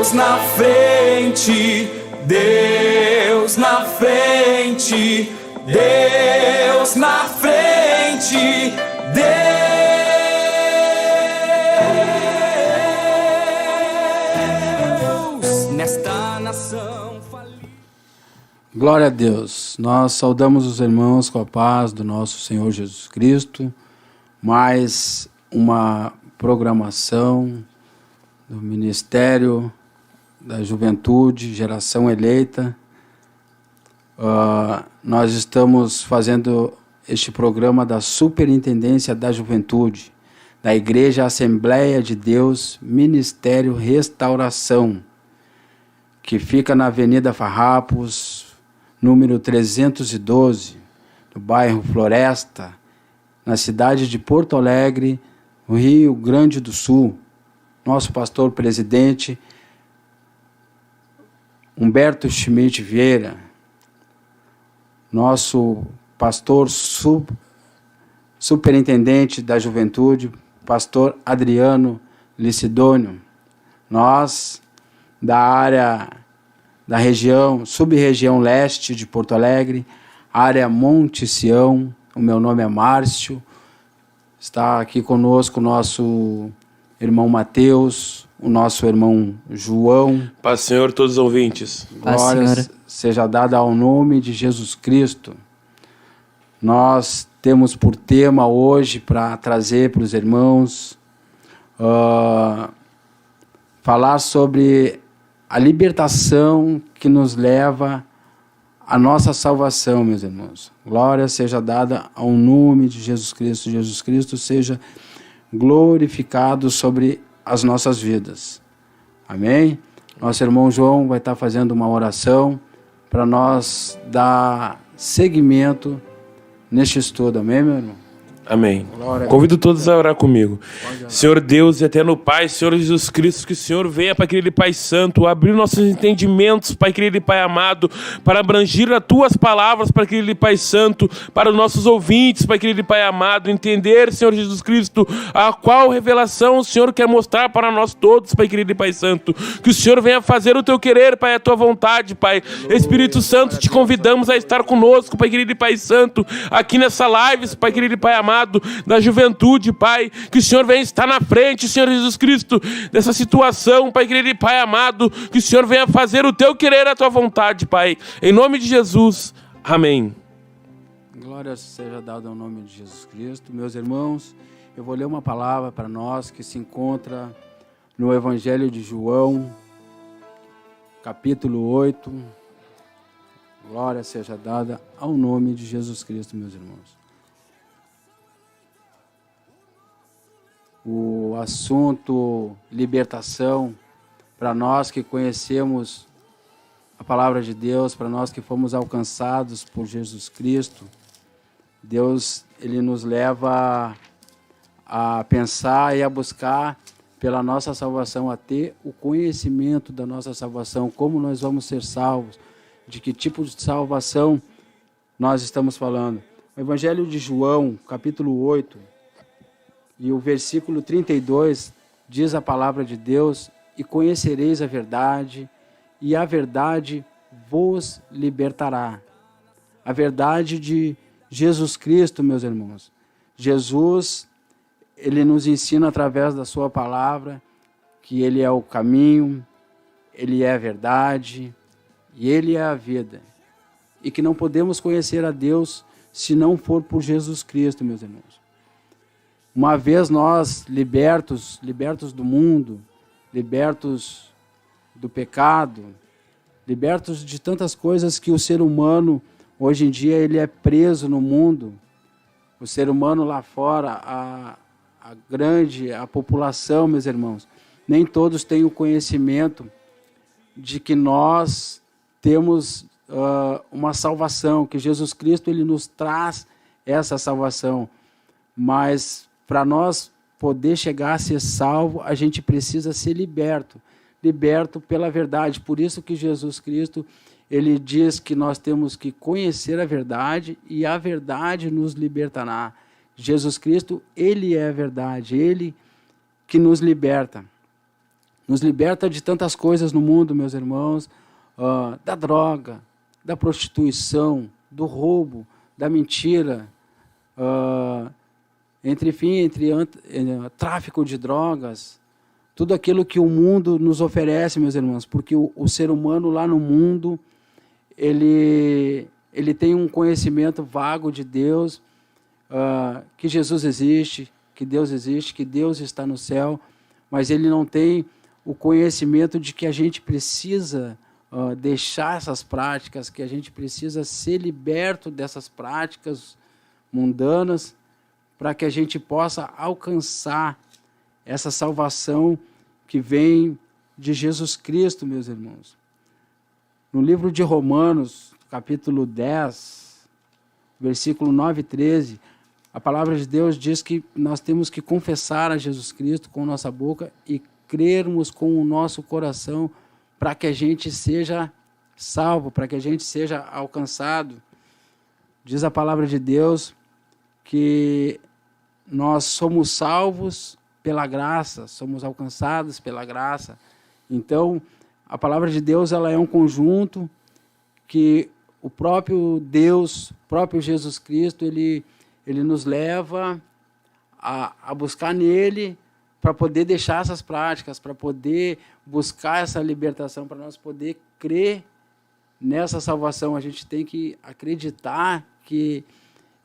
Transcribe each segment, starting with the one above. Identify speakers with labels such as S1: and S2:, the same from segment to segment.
S1: Deus na frente, Deus na frente, Deus na frente, Deus nesta nação falida.
S2: Glória a Deus. Nós saudamos os irmãos com a paz do nosso Senhor Jesus Cristo. Mais uma programação do Ministério da Juventude, Geração Eleita. Nós estamos fazendo este programa da Superintendência da Juventude, da Igreja Assembleia de Deus, Ministério Restauração, que fica na Avenida Farrapos, número 312, no bairro Floresta, na cidade de Porto Alegre, no Rio Grande do Sul. Nosso pastor presidente, Humberto Schmidt Vieira, nosso pastor superintendente da juventude, pastor Adriano Licidônio, nós da área da região, sub-região leste de Porto Alegre, área Monte Sião, o meu nome é Márcio, está aqui conosco o nosso irmão Mateus, o nosso irmão João.
S3: Paz, Senhor, todos os ouvintes.
S2: Glória seja dada ao nome de Jesus Cristo. Nós temos por tema hoje para trazer para os irmãos falar sobre a libertação que nos leva à nossa salvação, meus irmãos. Glória seja dada ao nome de Jesus Cristo. Jesus Cristo seja glorificado sobre as nossas vidas. Amém? Nosso irmão João vai estar fazendo uma oração para nós dar seguimento neste estudo. Amém, meu irmão?
S3: Amém. Convido todos a orar comigo. Senhor Deus e eterno Pai, Senhor Jesus Cristo, que o Senhor venha, Pai querido e Pai Santo, abrir nossos entendimentos, Pai querido e Pai amado, para abranger as Tuas palavras, Pai querido e Pai Santo, para os nossos ouvintes, Pai querido e Pai amado, entender, Senhor Jesus Cristo, a qual revelação o Senhor quer mostrar para nós todos, Pai querido e Pai Santo. Que o Senhor venha fazer o Teu querer, Pai, a Tua vontade, Pai. Espírito Santo, te convidamos a estar conosco, Pai querido e Pai Santo, aqui nessa live, Pai querido e Pai amado, da juventude, Pai, que o Senhor venha estar na frente, Senhor Jesus Cristo, dessa situação, Pai querido e Pai amado, que o Senhor venha fazer o Teu querer, a Tua vontade, Pai, em nome de Jesus, amém.
S2: Glória seja dada ao nome de Jesus Cristo. Meus irmãos, eu vou ler uma palavra para nós que se encontra no Evangelho de João, capítulo 8. Glória seja dada ao nome de Jesus Cristo, meus irmãos. O assunto libertação, para nós que conhecemos a palavra de Deus, para nós que fomos alcançados por Jesus Cristo, Deus, Ele nos leva a pensar e a buscar pela nossa salvação, a ter o conhecimento da nossa salvação, como nós vamos ser salvos, de que tipo de salvação nós estamos falando. O Evangelho de João, capítulo 8, e o versículo 32 diz a palavra de Deus: e conhecereis a verdade, e a verdade vos libertará. A verdade de Jesus Cristo, meus irmãos. Jesus, Ele nos ensina através da sua palavra que Ele é o caminho, Ele é a verdade e Ele é a vida. E que não podemos conhecer a Deus se não for por Jesus Cristo, meus irmãos. Uma vez nós libertos do mundo, libertos do pecado, libertos de tantas coisas que o ser humano, hoje em dia, ele é preso no mundo. O ser humano lá fora, a população, meus irmãos, nem todos têm o conhecimento de que nós temos uma salvação, que Jesus Cristo ele nos traz essa salvação. Mas para nós poder chegar a ser salvo, a gente precisa ser liberto pela verdade. Por isso que Jesus Cristo, Ele diz que nós temos que conhecer a verdade e a verdade nos libertará. Jesus Cristo, Ele é a verdade, Ele que nos liberta. nos liberta de tantas coisas no mundo, meus irmãos, da droga, da prostituição, do roubo, da mentira, entre tráfico de drogas, tudo aquilo que o mundo nos oferece, meus irmãos, porque o ser humano lá no mundo, ele tem um conhecimento vago de Deus, que Jesus existe, que Deus está no céu, mas ele não tem o conhecimento de que a gente precisa deixar essas práticas, que a gente precisa ser liberto dessas práticas mundanas, para que a gente possa alcançar essa salvação que vem de Jesus Cristo, meus irmãos. No livro de Romanos, capítulo 10, versículo 9 e 13, a palavra de Deus diz que nós temos que confessar a Jesus Cristo com nossa boca e crermos com o nosso coração para que a gente seja salvo, para que a gente seja alcançado. Diz a palavra de Deus que nós somos salvos pela graça, somos alcançados pela graça. Então, a palavra de Deus ela é um conjunto que o próprio Deus, o próprio Jesus Cristo, ele nos leva a buscar nele para poder deixar essas práticas, para poder buscar essa libertação, para nós poder crer nessa salvação. A gente tem que acreditar que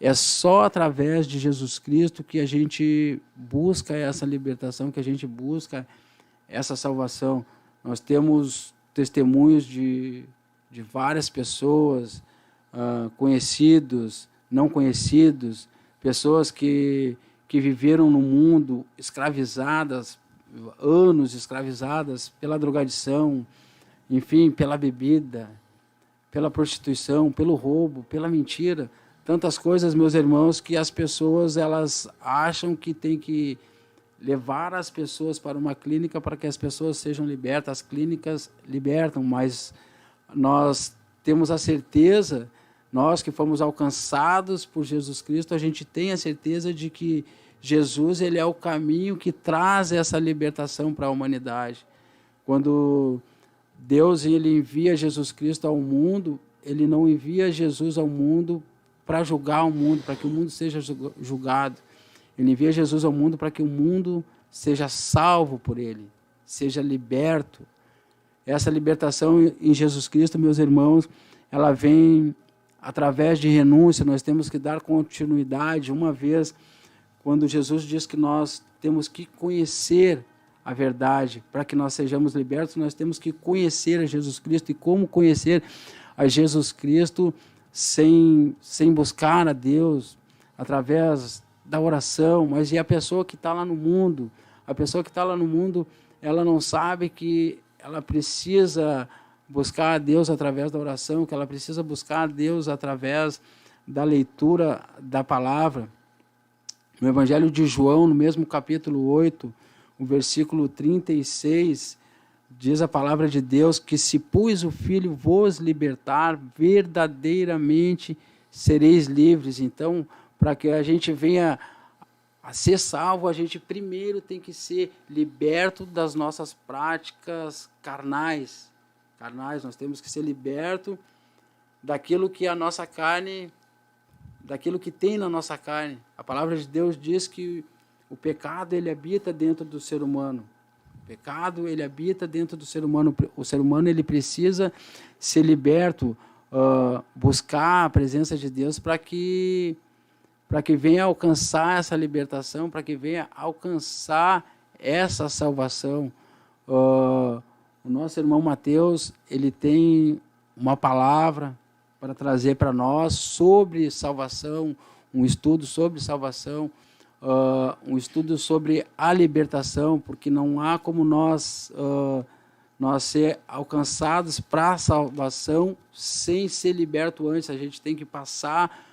S2: é só através de Jesus Cristo que a gente busca essa libertação, que a gente busca essa salvação. Nós temos testemunhos de várias pessoas, conhecidos, não conhecidos, pessoas que viveram no mundo escravizadas, anos escravizadas pela drogadição, enfim, pela bebida, pela prostituição, pelo roubo, pela mentira. Tantas coisas, meus irmãos, que as pessoas elas acham que tem que levar as pessoas para uma clínica para que as pessoas sejam libertas. As clínicas libertam, mas nós temos a certeza, nós que fomos alcançados por Jesus Cristo, a gente tem a certeza de que Jesus ele é o caminho que traz essa libertação para a humanidade. Quando Deus ele envia Jesus Cristo ao mundo, ele não envia Jesus ao mundo para julgar o mundo, para que o mundo seja julgado. Ele envia Jesus ao mundo para que o mundo seja salvo por ele, seja liberto. Essa libertação em Jesus Cristo, meus irmãos, ela vem através de renúncia. Nós temos que dar continuidade. Uma vez, quando Jesus diz que nós temos que conhecer a verdade, para que nós sejamos libertos, nós temos que conhecer a Jesus Cristo. E como conhecer a Jesus Cristo sem buscar a Deus, através da oração? Mas e a pessoa que está lá no mundo? A pessoa que está lá no mundo, ela não sabe que ela precisa buscar a Deus através da oração, que ela precisa buscar a Deus através da leitura da palavra. No Evangelho de João, no mesmo capítulo 8, o versículo 36, diz a palavra de Deus que se pois o Filho vos libertar, verdadeiramente sereis livres. Então, para que a gente venha a ser salvo, a gente primeiro tem que ser liberto das nossas práticas carnais. Nós temos que ser liberto daquilo que a nossa carne, daquilo que tem na nossa carne. A palavra de Deus diz que o pecado ele habita dentro do ser humano. O pecado ele habita dentro do ser humano. O ser humano ele precisa ser liberto, buscar a presença de Deus para que venha alcançar essa libertação, para que venha alcançar essa salvação. O nosso irmão Mateus, ele tem uma palavra para trazer para nós sobre salvação, um estudo sobre salvação, um estudo sobre a libertação, porque não há como nós ser alcançados para a salvação sem ser liberto antes. A gente tem que passar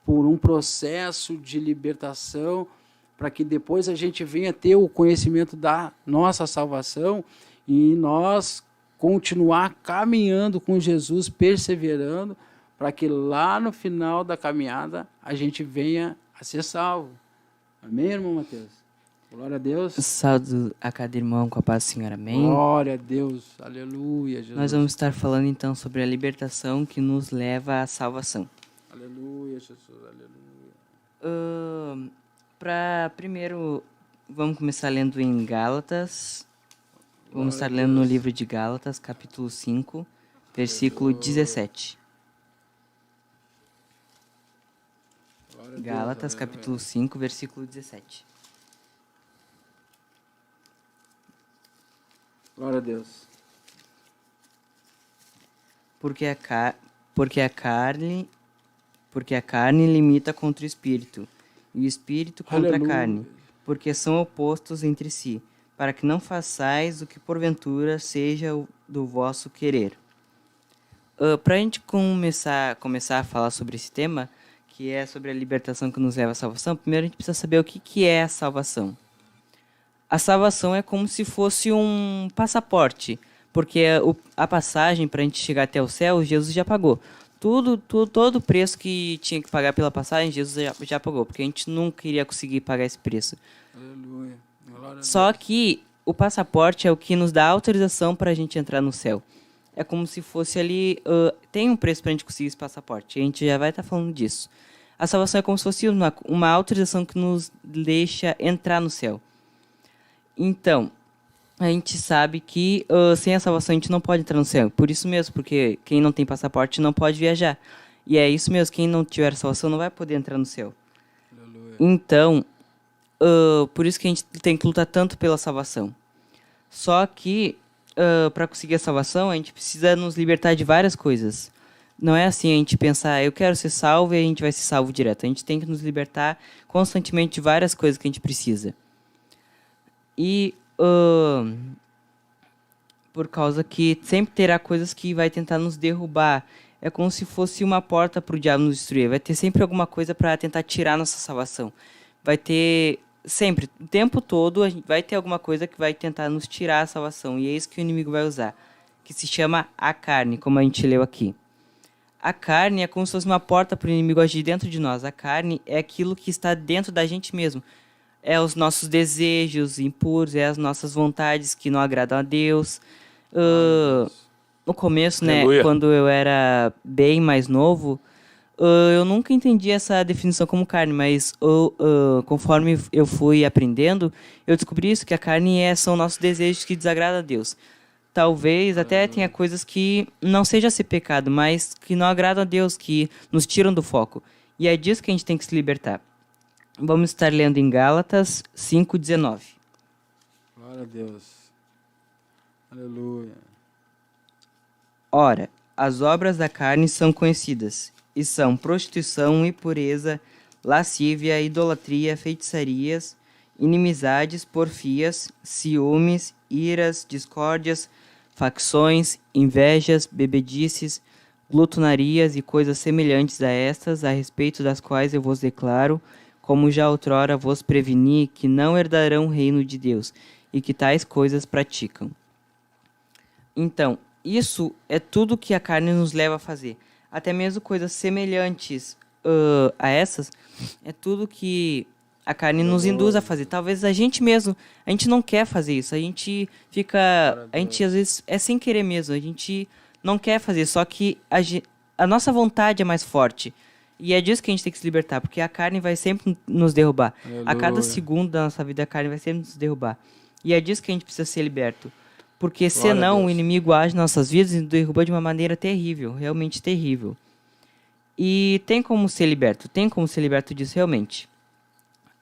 S2: por um processo de libertação para que depois a gente venha ter o conhecimento da nossa salvação e nós continuar caminhando com Jesus, perseverando, para que lá no final da caminhada a gente venha a ser salvo. Amém, irmão Mateus? Glória a Deus.
S4: Saúdo a cada irmão com a paz do Senhor, amém.
S2: Glória a Deus. Aleluia, Jesus.
S4: Nós vamos estar falando então sobre a libertação que nos leva à salvação.
S2: Aleluia, Jesus. Aleluia.
S4: Primeiro, vamos começar lendo em Gálatas. Vamos
S2: Glória
S4: estar
S2: a
S4: lendo no
S2: Deus.
S4: livro de Gálatas, capítulo 5, versículo 17.
S2: Glória a Deus,
S4: Gálatas,
S2: aleluia.
S4: capítulo 5, versículo 17.
S2: Glória a Deus.
S4: Porque a carne limita contra o espírito, e o espírito contra
S2: Aleluia.
S4: a carne, porque são opostos entre si, para que não façais o que porventura seja do vosso querer. Para a gente começar a falar sobre esse tema, que é sobre a libertação que nos leva à salvação, primeiro a gente precisa saber o que é a salvação. A salvação é como se fosse um passaporte, porque a passagem para a gente chegar até o céu, Jesus já pagou. Todo o preço que tinha que pagar pela passagem, Jesus já pagou, porque a gente nunca iria conseguir pagar esse preço.
S2: Aleluia. Glória a
S4: Só
S2: Deus.
S4: que o passaporte é o que nos dá autorização para a gente entrar no céu. É como se fosse ali, tem um preço para a gente conseguir esse passaporte, a gente já vai estar falando disso. A salvação é como se fosse uma autorização que nos deixa entrar no céu. Então, a gente sabe que sem a salvação a gente não pode entrar no céu. Por isso mesmo, porque quem não tem passaporte não pode viajar. E é isso mesmo, quem não tiver salvação não vai poder entrar no céu.
S2: Aleluia.
S4: Então, por isso que a gente tem que lutar tanto pela salvação. Só que, para conseguir a salvação, a gente precisa nos libertar de várias coisas. Não é assim a gente pensar, eu quero ser salvo e a gente vai ser salvo direto. A gente tem que nos libertar constantemente de várias coisas que a gente precisa. E por causa que sempre terá coisas que vai tentar nos derrubar. É como se fosse uma porta para o diabo nos destruir. Vai ter sempre alguma coisa para tentar tirar nossa salvação. Vai ter sempre, o tempo todo, a gente vai ter alguma coisa que vai tentar nos tirar a salvação. E é isso que o inimigo vai usar, que se chama a carne, como a gente leu aqui. A carne é como se fosse uma porta para o inimigo agir dentro de nós. A carne é aquilo que está dentro da gente mesmo. É os nossos desejos impuros, é as nossas vontades que não agradam a Deus. No começo, né,
S3: Aleluia.
S4: quando eu era bem mais novo, eu nunca entendi essa definição como carne, mas conforme eu fui aprendendo, eu descobri isso, que a carne são nossos desejos que desagradam a Deus. Talvez até tenha coisas que não seja ser pecado, mas que não agradam a Deus, que nos tiram do foco. E é disso que a gente tem que se libertar. Vamos estar lendo em Gálatas 5:19.
S2: Glória a Deus. Aleluia.
S4: Ora, as obras da carne são conhecidas, e são prostituição, impureza, lascívia, idolatria, feitiçarias, inimizades, porfias, ciúmes, iras, discórdias, facções, invejas, bebedices, glutonarias e coisas semelhantes a estas, a respeito das quais eu vos declaro, como já outrora vos preveni, que não herdarão o reino de Deus, e que tais coisas praticam. Então, isso é tudo que a carne nos leva a fazer. Até mesmo coisas semelhantes a essas, é tudo que a carne nos induz a fazer. Talvez a gente mesmo, a gente não quer fazer isso. A gente fica, a gente às vezes é sem querer mesmo. A gente não quer fazer, só que a nossa vontade é mais forte. E é disso que a gente tem que se libertar, porque a carne vai sempre nos derrubar.
S2: Aleluia.
S4: A cada segundo da nossa vida, a carne vai sempre nos derrubar. E é disso que a gente precisa ser liberto. Porque
S2: Glória a
S4: senão
S2: Deus.
S4: o inimigo age nas nossas vidas e nos derruba de uma maneira terrível, realmente terrível. E tem como ser liberto? Tem como ser liberto disso realmente.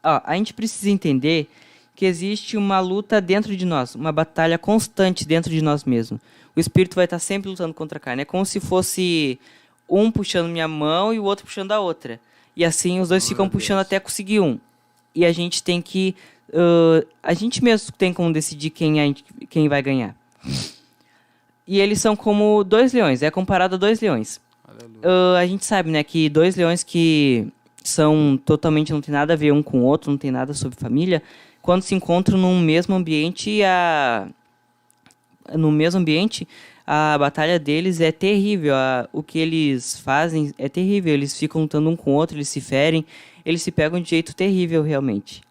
S4: A gente precisa entender que existe uma luta dentro de nós, uma batalha constante dentro de nós mesmos. O espírito vai estar sempre lutando contra a carne. É como se fosse um puxando minha mão e o outro puxando a outra. E assim os dois ficam puxando até conseguir um. E a gente tem que... a gente mesmo tem como decidir quem vai ganhar. E eles são como dois leões. É comparado a dois leões.
S2: Aleluia.
S4: A gente sabe, né, que dois leões que são totalmente, não tem nada a ver um com o outro, não tem nada sobre família, quando se encontram no mesmo ambiente, a batalha deles é terrível. O que eles fazem é terrível. Eles ficam lutando um com o outro, eles se ferem, eles se pegam de jeito terrível, realmente.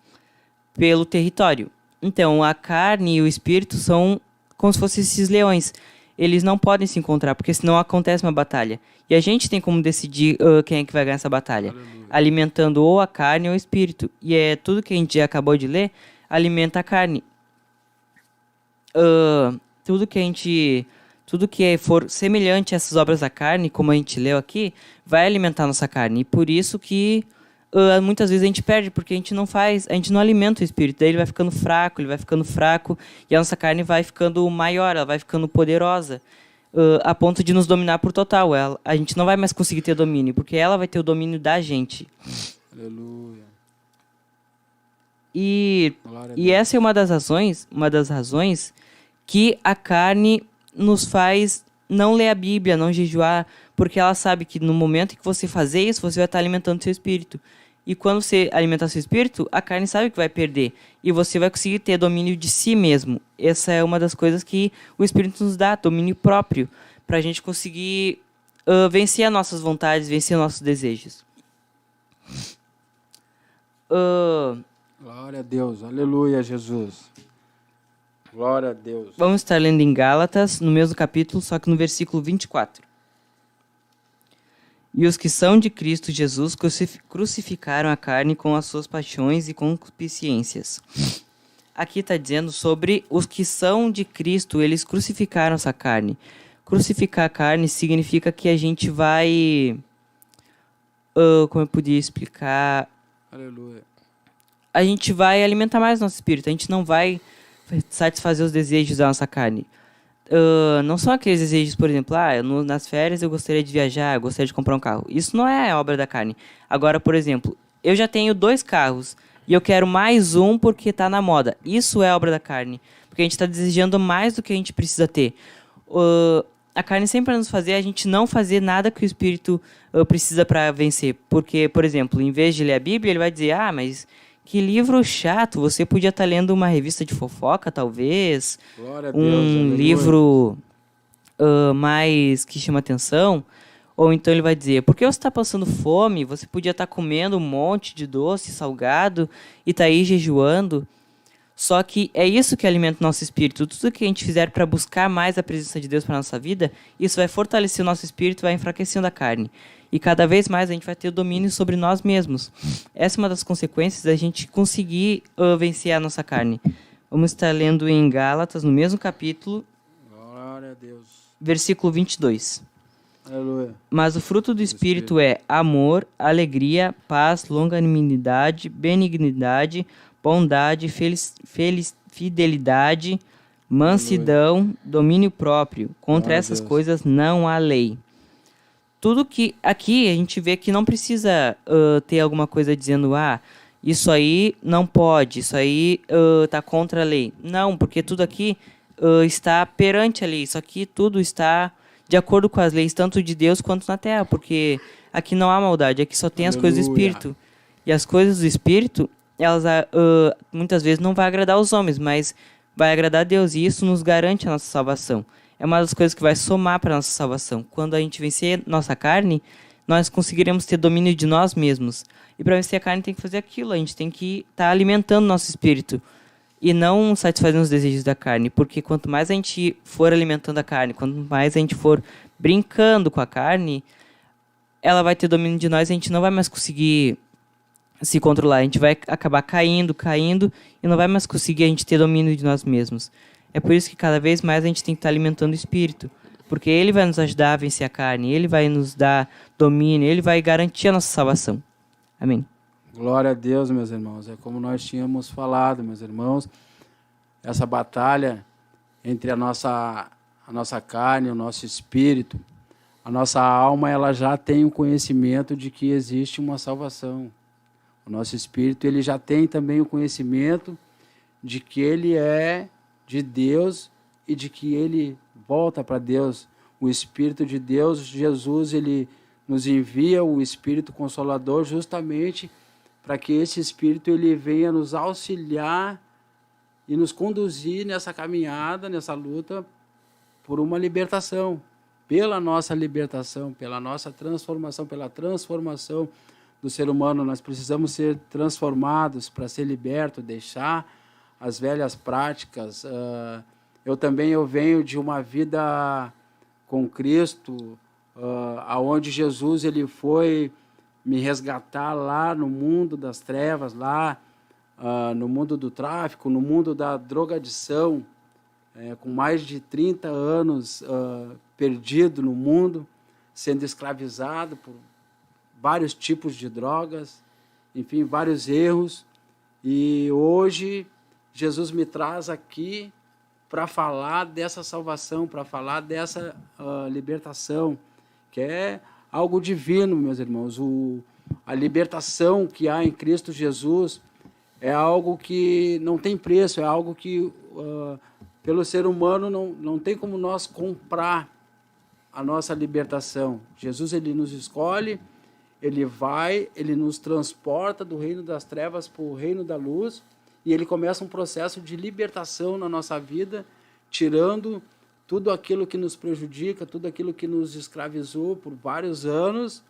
S4: pelo território. Então, a carne e o espírito são como se fossem esses leões. Eles não podem se encontrar, porque senão acontece uma batalha. E a gente tem como decidir quem é que vai ganhar essa batalha.
S2: Aleluia.
S4: Alimentando ou a carne ou o espírito. E é tudo que a gente já acabou de ler, alimenta a carne. Tudo que for semelhante a essas obras da carne, como a gente leu aqui, vai alimentar a nossa carne. E por isso que muitas vezes a gente perde, porque a gente não alimenta o espírito. Daí ele vai ficando fraco, e a nossa carne vai ficando maior, ela vai ficando poderosa, a ponto de nos dominar por total. A gente não vai mais conseguir ter domínio, porque ela vai ter o domínio da gente.
S2: Aleluia.
S4: E
S2: Glória a Deus.
S4: essa é uma das razões que a carne nos faz não ler a Bíblia, não jejuar, porque ela sabe que no momento que você fazer isso, você vai estar alimentando seu espírito. E quando você alimentar seu espírito, a carne sabe que vai perder. E você vai conseguir ter domínio de si mesmo. Essa é uma das coisas que o Espírito nos dá, domínio próprio, para a gente conseguir vencer as nossas vontades, vencer os nossos desejos.
S2: Glória a Deus. Aleluia, Jesus. Glória a Deus.
S4: Vamos estar lendo em Gálatas, no mesmo capítulo, só que no versículo 24. E os que são de Cristo Jesus crucificaram a carne com as suas paixões e concupiscências. Aqui está dizendo sobre os que são de Cristo, eles crucificaram essa carne. Crucificar a carne significa que a gente vai... como eu podia explicar?
S2: Aleluia.
S4: A gente vai alimentar mais nosso espírito, a gente não vai satisfazer os desejos da nossa carne. Não são aqueles desejos, por exemplo, nas férias eu gostaria de viajar, eu gostaria de comprar um carro. Isso não é obra da carne. Agora, por exemplo, eu já tenho 2 carros e eu quero mais um porque está na moda. Isso é obra da carne, porque a gente está desejando mais do que a gente precisa ter. A carne sempre vai nos fazer a gente não fazer nada que o espírito precisa para vencer. Porque, por exemplo, em vez de ler a Bíblia, ele vai dizer, mas... que livro chato, você podia estar lendo uma revista de fofoca, talvez.
S2: Glória a Deus,
S4: Um
S2: aleluia.
S4: livro mais que chama atenção. Ou então ele vai dizer, por que você está passando fome? Você podia estar comendo um monte de doce, salgado, e está aí jejuando. Só que é isso que alimenta o nosso espírito. Tudo que a gente fizer para buscar mais a presença de Deus para a nossa vida, isso vai fortalecer o nosso espírito, vai enfraquecendo a carne. E cada vez mais a gente vai ter domínio sobre nós mesmos. Essa é uma das consequências da gente conseguir vencer a nossa carne. Vamos estar lendo em Gálatas, no mesmo capítulo,
S2: Glória a Deus.
S4: versículo 22.
S2: Aleluia.
S4: Mas o fruto do Espírito é amor, alegria, paz, longanimidade, benignidade, bondade, fidelidade, mansidão, domínio próprio. Contra
S2: Glória a
S4: essas
S2: Deus.
S4: coisas não há lei. Tudo que aqui a gente vê que não precisa ter alguma coisa dizendo, isso aí não pode, isso aí está contra a lei. Não, porque tudo aqui está perante a lei. Isso aqui tudo está de acordo com as leis, tanto de Deus quanto na terra, porque aqui não há maldade, aqui só tem as coisas do
S2: Aleluia.
S4: Espírito. E as coisas do Espírito, elas muitas vezes não vai agradar os homens, mas vai agradar a Deus, e isso nos garante a nossa salvação. É uma das coisas que vai somar para a nossa salvação. Quando a gente vencer nossa carne, nós conseguiremos ter domínio de nós mesmos. E para vencer a carne tem que fazer aquilo, a gente tem que estar alimentando nosso espírito e não satisfazendo os desejos da carne, porque quanto mais a gente for alimentando a carne, quanto mais a gente for brincando com a carne, ela vai ter domínio de nós e a gente não vai mais conseguir se controlar, a gente vai acabar caindo e não vai mais conseguir a gente ter domínio de nós mesmos. É por isso que cada vez mais a gente tem que estar alimentando o espírito, porque ele vai nos ajudar a vencer a carne, ele vai nos dar domínio, ele vai garantir a nossa salvação. Amém.
S2: Glória a Deus, meus irmãos. É como nós tínhamos falado, meus irmãos, essa batalha entre a nossa carne, o nosso espírito, a nossa alma, ela já tem o conhecimento de que existe uma salvação. O nosso espírito, ele já tem também o conhecimento de que ele é de Deus e de que ele volta para Deus. O Espírito de Deus, Jesus, ele nos envia o Espírito Consolador justamente para que esse Espírito ele venha nos auxiliar e nos conduzir nessa caminhada, nessa luta por uma libertação, pela nossa libertação, pela nossa transformação, pela transformação do ser humano. Nós precisamos ser transformados para ser liberto, deixar as velhas práticas. Eu venho de uma vida com Cristo, aonde Jesus ele foi me resgatar lá no mundo das trevas, lá no mundo do tráfico, no mundo da drogadição, com mais de 30 anos perdido no mundo, sendo escravizado por vários tipos de drogas, enfim, vários erros. E hoje Jesus me traz aqui para falar dessa salvação, para falar dessa libertação, que é algo divino, meus irmãos. A libertação que há em Cristo Jesus é algo que não tem preço, é algo que, pelo ser humano, não tem como nós comprar a nossa libertação. Jesus ele nos escolhe, ele nos transporta do reino das trevas para o reino da luz, e ele começa um processo de libertação na nossa vida, tirando tudo aquilo que nos prejudica, tudo aquilo que nos escravizou por vários anos,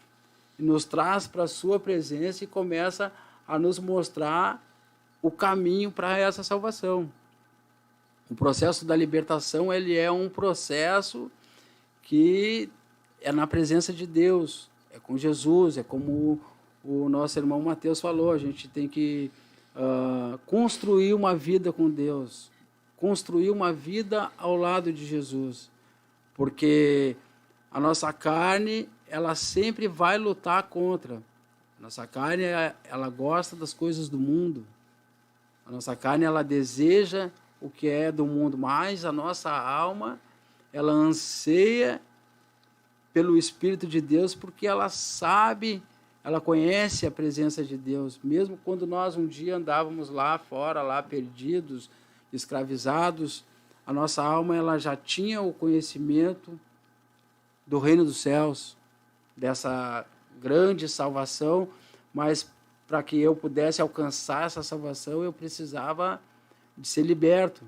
S2: e nos traz para a sua presença e começa a nos mostrar o caminho para essa salvação. O processo da libertação ele é um processo que é na presença de Deus, é com Jesus, é como o nosso irmão Mateus falou, a gente tem que construir uma vida com Deus, construir uma vida ao lado de Jesus, porque a nossa carne, ela sempre vai lutar contra. A nossa carne, ela gosta das coisas do mundo. A nossa carne, ela deseja o que é do mundo, mas a nossa alma, ela anseia pelo Espírito de Deus, porque ela sabe, ela conhece a presença de Deus. Mesmo quando nós um dia andávamos lá fora, lá perdidos, escravizados, a nossa alma ela já tinha o conhecimento do reino dos céus, dessa grande salvação, mas para que eu pudesse alcançar essa salvação, eu precisava de ser liberto.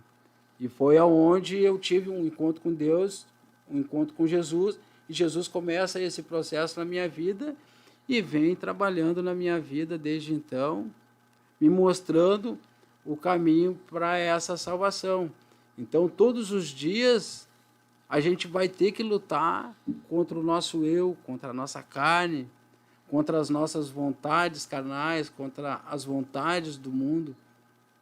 S2: E foi aonde eu tive um encontro com Deus, um encontro com Jesus, e Jesus começa esse processo na minha vida e vem trabalhando na minha vida desde então, me mostrando o caminho para essa salvação. Então, todos os dias, a gente vai ter que lutar contra o nosso eu, contra a nossa carne, contra as nossas vontades carnais, contra as vontades do mundo,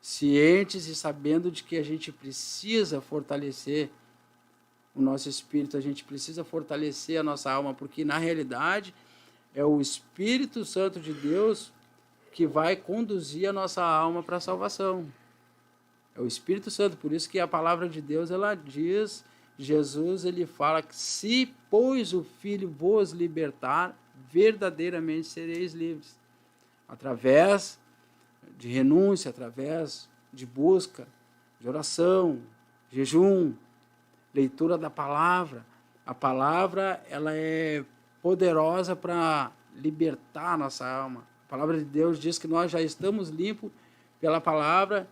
S2: cientes e sabendo de que a gente precisa fortalecer o nosso espírito, a gente precisa fortalecer a nossa alma, porque, na realidade, é o Espírito Santo de Deus que vai conduzir a nossa alma para a salvação. É o Espírito Santo, por isso que a palavra de Deus, ela diz, Jesus, ele fala que se, pois, o Filho vos libertar, verdadeiramente sereis livres. Através de renúncia, através de busca, de oração, jejum, leitura da palavra. A palavra, ela é poderosa para libertar a nossa alma. A palavra de Deus diz que nós já estamos limpos pela palavra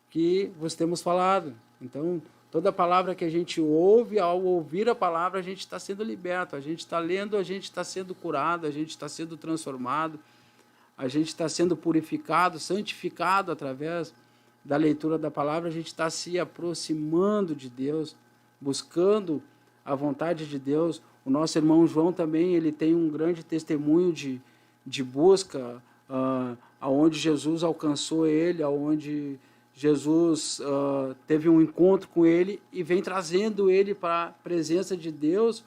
S2: que vos temos falado. Então, toda palavra que a gente ouve, ao ouvir a palavra, a gente está sendo liberto, a gente está lendo, a gente está sendo curado, a gente está sendo transformado, a gente está sendo purificado, santificado através da leitura da palavra, a gente está se aproximando de Deus, buscando a vontade de Deus. O nosso irmão João também, ele tem um grande testemunho de busca, aonde Jesus alcançou ele, aonde Jesus teve um encontro com ele e vem trazendo ele para a presença de Deus,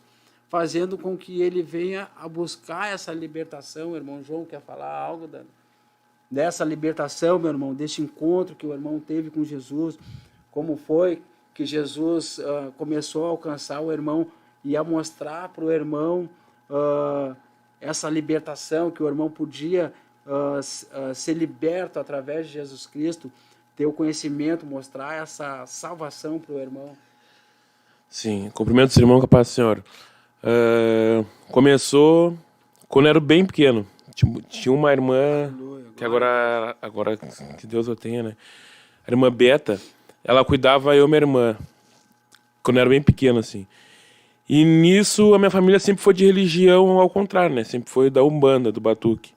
S2: fazendo com que ele venha a buscar essa libertação. O irmão João quer falar algo dessa libertação, meu irmão, desse encontro que o irmão teve com Jesus, como foi que Jesus começou a alcançar o irmão e a mostrar para o irmão essa libertação, que o irmão podia ser liberto através de Jesus Cristo, ter o conhecimento, mostrar essa salvação para o irmão.
S3: Sim, cumprimento os irmãos com a paz do Senhor. Começou quando eu era bem pequeno. Tinha uma irmã, que agora que Deus o tenha, né? A irmã Beta, ela cuidava eu e minha irmã, quando eu era bem pequeno, assim. E nisso a minha família sempre foi de religião ao contrário, né? Sempre foi da Umbanda, do Batuque.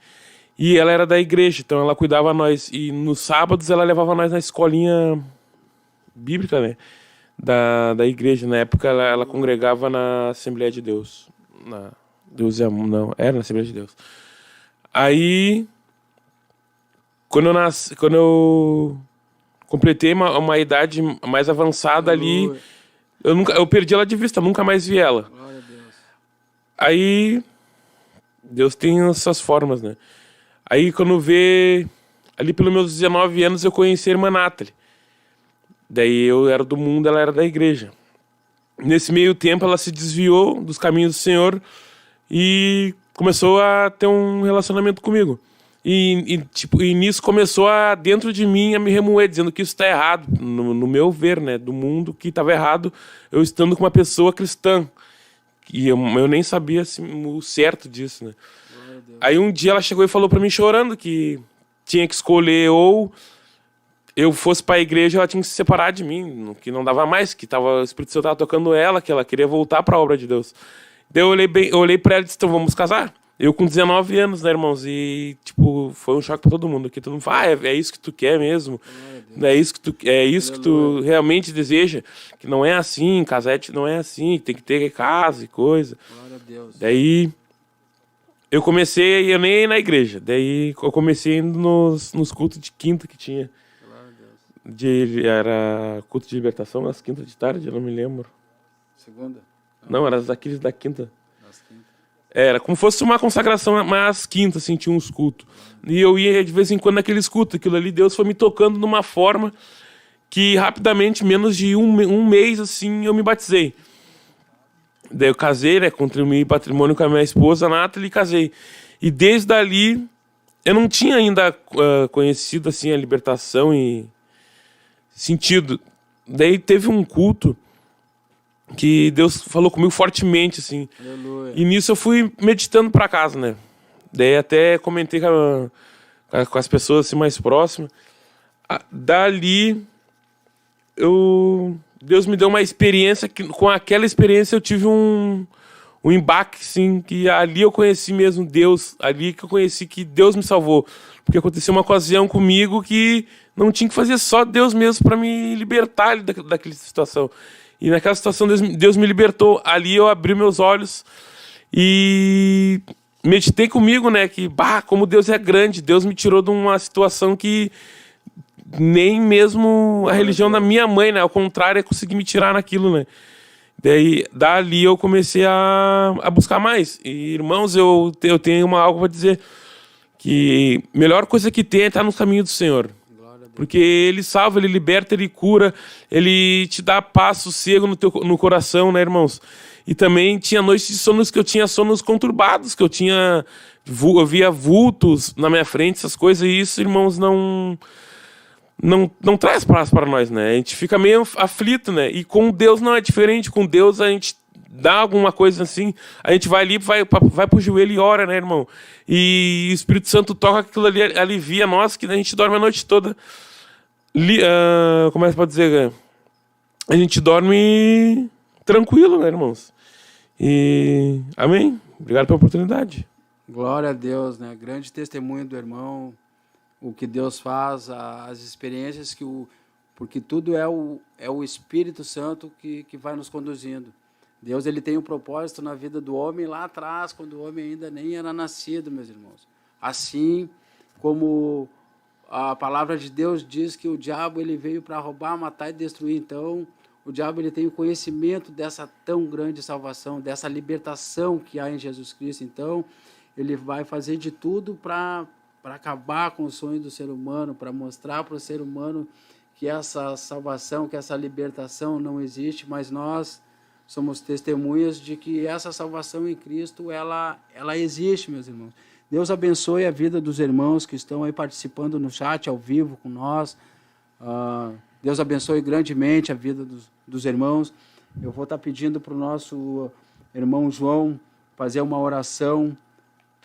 S3: E ela era da igreja, então ela cuidava nós. E nos sábados ela levava nós na escolinha bíblica, né? Da igreja. Na época ela congregava na Assembleia de Deus. Deus e Amor, não, era na Assembleia de Deus. Aí, quando eu completei uma idade mais avançada ali, eu perdi ela de vista, nunca mais vi ela.
S2: Glória a Deus.
S3: Aí, Deus tem essas formas, né? Aí, quando vê, ali pelos meus 19 anos, eu conheci a irmã Nathalie. Daí eu era do mundo, ela era da igreja. Nesse meio tempo, ela se desviou dos caminhos do Senhor e começou a ter um relacionamento comigo. E nisso começou dentro de mim, a me remoer, dizendo que isso está errado, no meu ver, né? Do mundo, que estava errado, eu estando com uma pessoa cristã. E eu nem sabia assim, o certo disso, né? Aí um dia ela chegou e falou para mim chorando que tinha que escolher ou eu fosse para a igreja, ela tinha que se separar de mim, que não dava mais, que o Espírito Santo estava tocando ela, que ela queria voltar para a obra de Deus. Daí eu olhei para ela e disse, então vamos casar? Eu com 19 anos, né, irmãos? E, foi um choque para todo mundo. Aqui todo mundo fala, é isso que tu quer mesmo? É isso que tu realmente deseja? Que não é assim, casete não é assim, tem que ter casa e coisa.
S2: Glória a Deus.
S3: Daí eu nem ia na igreja. Daí eu comecei indo nos cultos de quinta que tinha.
S2: Glória a Deus.
S3: Era culto de libertação nas quintas de tarde, eu não me lembro.
S2: Segunda?
S3: Não, era aqueles da quinta.
S2: Das quintas.
S3: Era como se fosse uma consagração, mas quinta, assim, tinha uns cultos. E eu ia de vez em quando naqueles cultos. Aquilo ali, Deus foi me tocando numa forma que rapidamente, menos de um mês, assim, eu me batizei. Daí eu casei, né, contribuí patrimônio com a minha esposa, Nathalie, e casei. E desde ali, eu não tinha ainda conhecido, assim, a libertação e sentido. Daí teve um culto que Deus falou comigo fortemente, assim.
S2: Aleluia.
S3: E nisso eu fui meditando para casa, né? Daí até comentei com as pessoas assim, mais próximas. Dali, Deus me deu uma experiência, que com aquela experiência eu tive um embaque, assim, que ali eu conheci mesmo Deus, ali que eu conheci que Deus me salvou. Porque aconteceu uma ocasião comigo que não tinha que fazer só Deus mesmo para me libertar daquela situação. E naquela situação Deus me libertou. Ali eu abri meus olhos e meditei comigo, né? Que, como Deus é grande. Deus me tirou de uma situação que nem mesmo a religião da minha mãe, né? Ao contrário, consegui me tirar naquilo, né? Daí, dali eu comecei a buscar mais. E, irmãos, eu tenho algo para dizer. Que a melhor coisa que tem é estar no caminho do Senhor. Porque Ele salva, Ele liberta, Ele cura, Ele te dá paz, sossego no coração, né, irmãos? E também tinha noites de sonos que eu tinha sonos conturbados, que eu via vultos na minha frente, essas coisas, e isso, irmãos, não traz paz para nós, né? A gente fica meio aflito, né? E com Deus não é diferente, com Deus a gente dá alguma coisa assim, a gente vai ali, vai pro joelho e ora, né, irmão? E o Espírito Santo toca aquilo ali, alivia nós, que a gente dorme a noite toda. Como é que pode dizer? A gente dorme tranquilo, né, irmãos? E amém. Obrigado pela oportunidade.
S2: Glória a Deus, né? Grande testemunho do irmão, o que Deus faz, as experiências porque tudo é o Espírito Santo que vai nos conduzindo. Deus, ele tem um propósito na vida do homem lá atrás, quando o homem ainda nem era nascido, meus irmãos. Assim como a palavra de Deus diz que o diabo ele veio para roubar, matar e destruir. Então, o diabo ele tem o conhecimento dessa tão grande salvação, dessa libertação que há em Jesus Cristo. Então, ele vai fazer de tudo para acabar com o sonho do ser humano, para mostrar para o ser humano que essa salvação, que essa libertação não existe, mas nós somos testemunhas de que essa salvação em Cristo, ela existe, meus irmãos. Deus abençoe a vida dos irmãos que estão aí participando no chat, ao vivo com nós. Deus abençoe grandemente a vida dos irmãos. Eu vou estar pedindo para o nosso irmão João fazer uma oração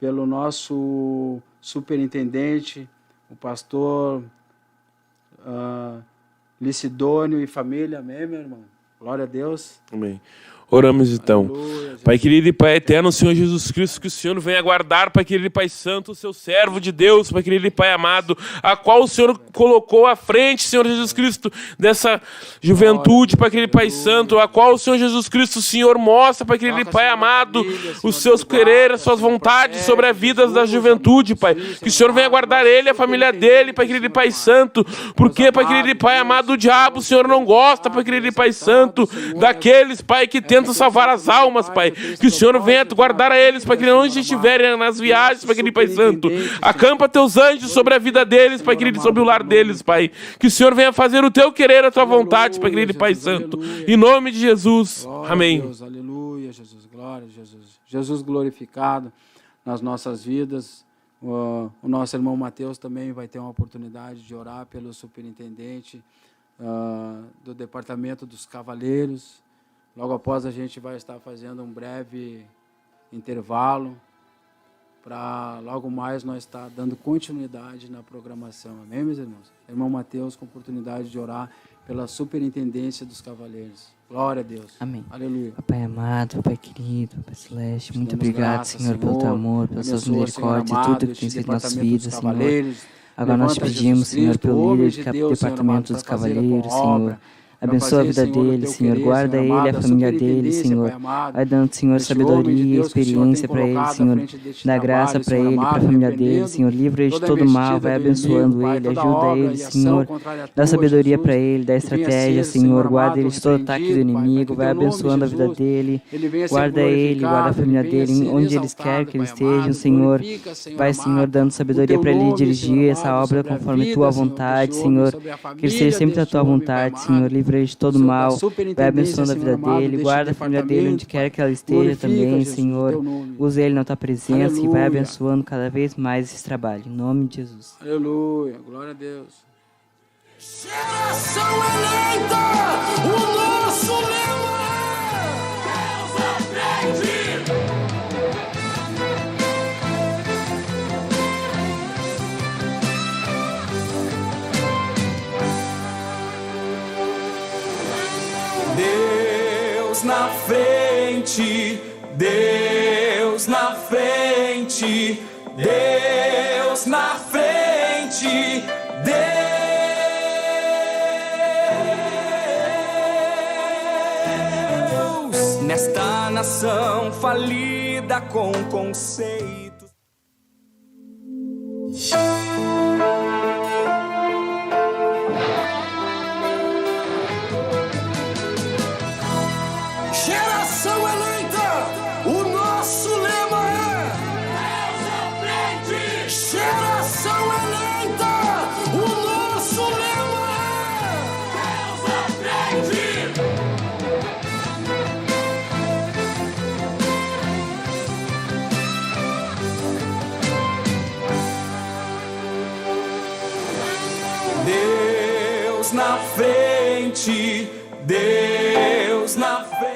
S2: pelo nosso superintendente, o pastor Licidônio e família. Amém, meu irmão? Glória a Deus.
S3: Amém. Oramos então. Pai querido e Pai eterno, Senhor Jesus Cristo, que o Senhor venha guardar, Pai querido e Pai santo, o seu servo de Deus, Pai querido e Pai amado, a qual o Senhor colocou à frente, Senhor Jesus Cristo, dessa juventude, Pai querido e Pai santo, a qual o Senhor Jesus Cristo, o Senhor mostra, Pai querido e Pai amado, os seus quereres, as suas vontades sobre a vida da juventude, Pai. Que o Senhor venha guardar ele, a família dele, Pai querido e Pai santo, porque, Pai querido e Pai amado, o diabo, o Senhor não gosta, Pai querido e Pai santo, daqueles, Pai, que tentam salvar as almas, Pai. Que o Senhor venha guardar a eles, Pai querido, onde estiverem nas viagens, Pai querido, Pai santo. Acampa teus anjos sobre a vida deles, Pai querido, sobre o lar deles, Pai. Que o Senhor venha fazer o teu querer, a tua vontade, Pai querido, Pai santo. Em nome de Jesus. Amém.
S2: Deus, aleluia, Jesus, glória a Jesus. Jesus glorificado nas nossas vidas. O nosso irmão Mateus também vai ter uma oportunidade de orar pelo superintendente do Departamento dos Cavaleiros. Logo após a gente vai estar fazendo um breve intervalo para logo mais nós estar dando continuidade na programação. Amém, meus irmãos? Irmão Mateus com oportunidade de orar pela superintendência dos cavaleiros. Glória a Deus.
S4: Amém.
S2: Aleluia.
S4: Pai amado, Pai querido, Pai celeste, muito
S2: Damos
S4: obrigado,
S2: graça,
S4: Senhor, pelo teu amor, pelas suas misericórdias, tudo que tem feito em nossas vidas, Senhor. Agora nós te pedimos, Senhor, pelo líder do Departamento dos Cavaleiros, Senhor. Abençoa a vida dele, Senhor. Guarda ele, a família dele, Senhor. Vai dando, Senhor, sabedoria e experiência para ele, Senhor. Dá graça para ele, para a família dele, Senhor. Livra ele de todo mal, vai abençoando ele, ajuda ele, Senhor. Dá sabedoria para ele, dá estratégia, Senhor. Guarda ele de todo ataque do inimigo, vai abençoando a vida dele. Guarda ele, guarda a família dele, onde eles querem que eles estejam, Senhor. Vai, Senhor, dando sabedoria para ele dirigir essa obra conforme tua vontade, Senhor. Que ele seja sempre a tua vontade, Senhor. Livra de todo mal, vai abençoando a vida dele, guarda a família dele onde quer que ela esteja também, Senhor. Usa ele na tua presença e vai abençoando cada vez mais esse trabalho. Em nome de Jesus.
S2: Aleluia. Glória a Deus.
S1: Geração eleita, o nosso lema é Deus aprende. Deus na frente, Deus na frente, Deus na frente, Deus nesta nação falida com conceitos. Geração eleita, o nosso lema é Deus à frente. Geração eleita, o nosso lema é Deus à frente. Deus na frente, Deus na frente.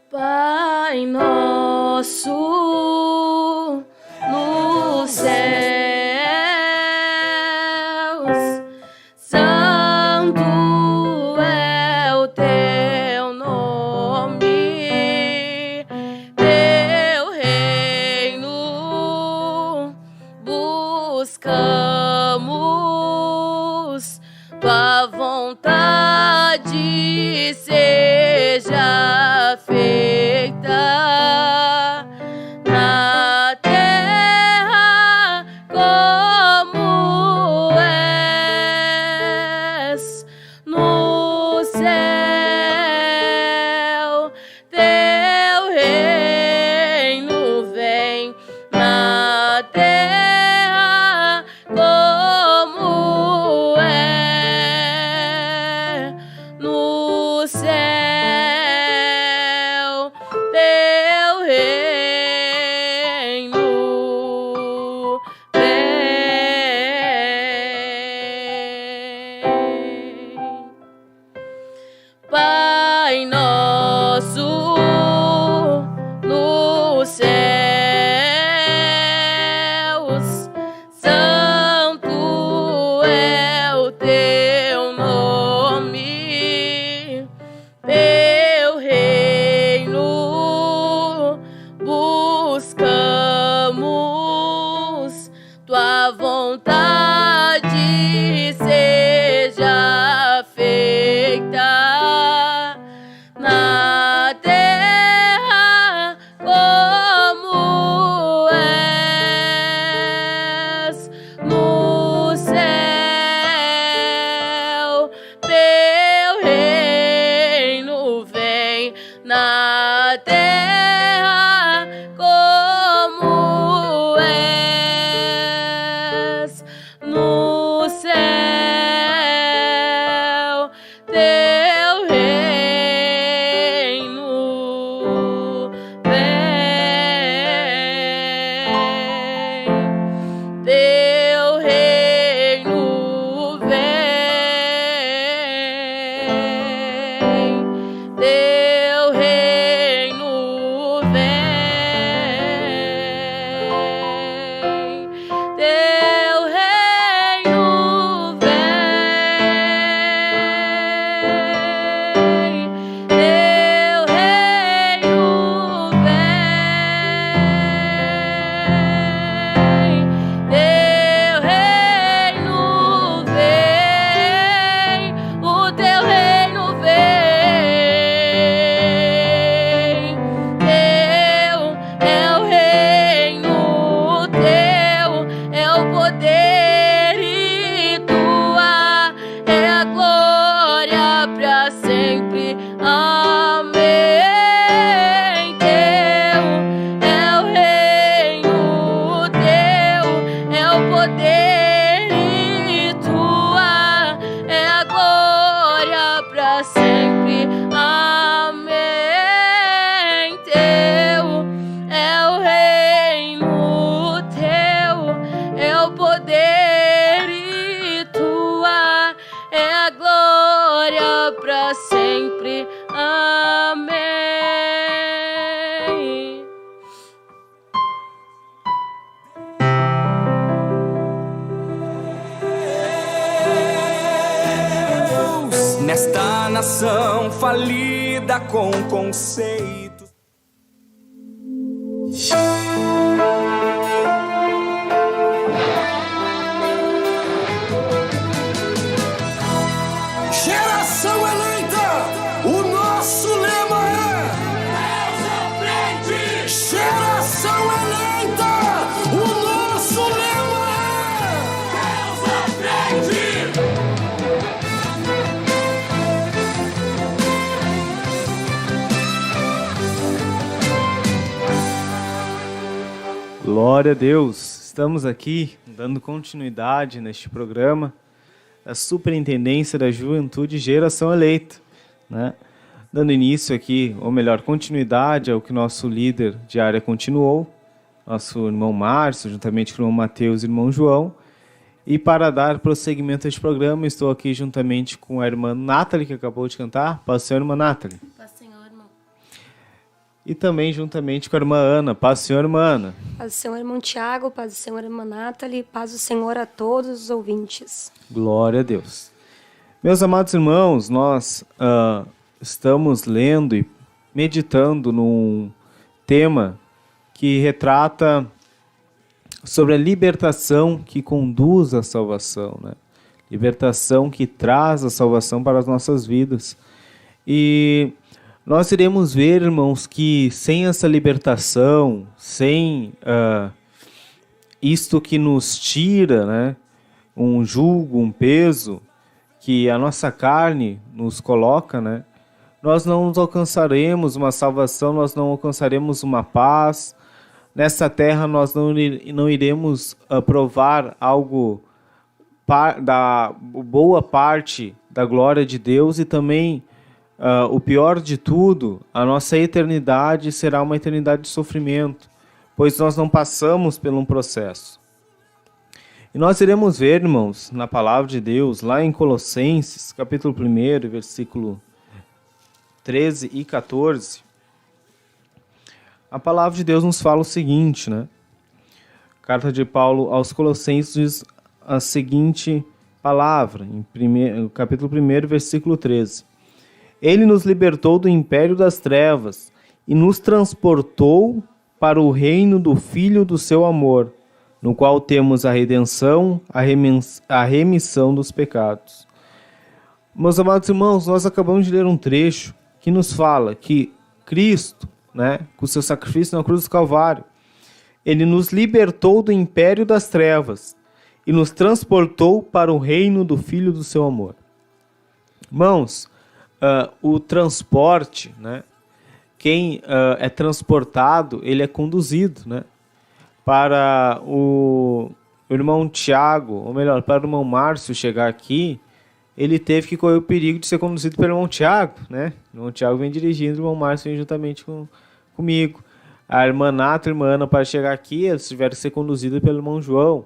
S5: Pai nosso nos céus, santo é o teu nome, teu reino buscamos, tua vontade seja feita na terra como és no céu. Teu reino vem na terra como é no céu. vontade seja feita na terra como és no céu. Teu reino vem na terra como és no céu. Teu reino vem. Teu reino vem. Teu reino vem. Teu reino vem. Teu reino vem. Teu reino vem. O teu reino vem. Teu é o reino, teu é o poder e tua é a glória pra sempre. Amém. Teu é o reino, teu é o poder e tua é a glória pra sempre. Amém. Teu é o reino, teu é o poder e tua é a glória pra sempre. Amém.
S1: Nesta nação falida com conceitos. Geração eleita, o nosso lema é Deus à frente. Geração eleita, o nosso lema é Deus à frente.
S6: Glória a Deus! Estamos aqui dando continuidade neste programa da Superintendência da Juventude Geração Eleita, né? Dando início aqui, ou melhor, continuidade ao que nosso líder de área continuou, nosso irmão Márcio, juntamente com o irmão Mateus e o irmão João. E para dar prosseguimento a este programa, estou aqui juntamente com a irmã Nathalie, que acabou de cantar. Paz do Senhor, irmã Nathalie.
S5: Paz do Senhor, irmão.
S6: E também juntamente com a irmã Ana. Paz do Senhor, irmã Ana.
S7: Paz do Senhor, irmão Tiago, paz do Senhor, irmã Nathalie, paz do Senhor a todos os ouvintes.
S6: Glória a Deus. Meus amados irmãos, nós estamos lendo e meditando num tema que retrata sobre a libertação que conduz à salvação, né? Libertação que traz a salvação para as nossas vidas. E nós iremos ver, irmãos, que sem essa libertação, sem isto que nos tira, né, um jugo, um peso que a nossa carne nos coloca, né, nós não alcançaremos uma salvação, nós não alcançaremos uma paz. Nessa terra nós não iremos provar algo da boa parte da glória de Deus, e também o pior de tudo, a nossa eternidade será uma eternidade de sofrimento, pois nós não passamos por um processo. E nós iremos ver, irmãos, na palavra de Deus, lá em Colossenses, capítulo 1, versículo 13 e 14, a palavra de Deus nos fala o seguinte, né? Carta de Paulo aos Colossenses diz a seguinte palavra, no capítulo 1, versículo 13. Ele nos libertou do império das trevas e nos transportou para o reino do Filho do seu amor, no qual temos a redenção, a remissão dos pecados. Meus amados irmãos, nós acabamos de ler um trecho que nos fala que Cristo, né, com o seu sacrifício na cruz do Calvário, ele nos libertou do império das trevas e nos transportou para o reino do Filho do seu amor. Irmãos, o transporte, né, quem é transportado, ele é conduzido, né? Para o irmão Tiago, ou melhor, para o irmão Márcio chegar aqui, ele teve que correr o perigo de ser conduzido pelo irmão Tiago, né? O irmão Tiago vem dirigindo, o irmão Márcio vem juntamente comigo. A irmã Nata e a irmã Ana, para chegar aqui, eles tiveram que ser conduzidos pelo irmão João,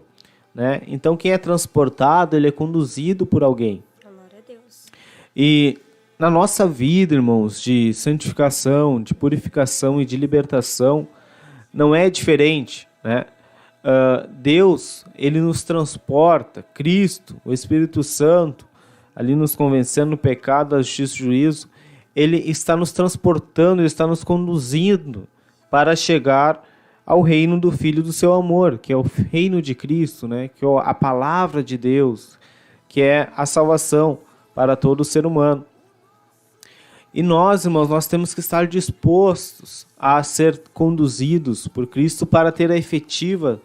S6: né? Então, quem é transportado, ele é conduzido por alguém.
S7: Glória a Deus.
S6: E na nossa vida, irmãos, de santificação, de purificação e de libertação, não é diferente, né? Deus, ele nos transporta, Cristo, o Espírito Santo, ali nos convencendo no pecado, da justiça e juízo, ele está nos transportando, ele está nos conduzindo para chegar ao reino do Filho do seu amor, que é o reino de Cristo, né? Que é a palavra de Deus, que é a salvação para todo ser humano. E nós, irmãos, nós temos que estar dispostos a ser conduzidos por Cristo para ter a efetiva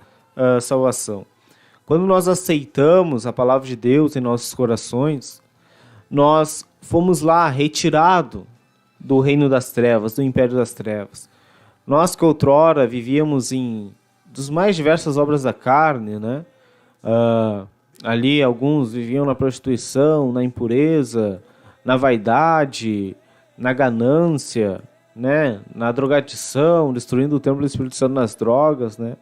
S6: salvação. Quando nós aceitamos a palavra de Deus em nossos corações, nós fomos lá retirados do reino das trevas, do império das trevas. Nós que outrora vivíamos em dos mais diversas obras da carne, né? Ali alguns viviam na prostituição, na impureza, na vaidade, na ganância, né? Na drogadição, destruindo o templo do Espírito Santo nas drogas, né?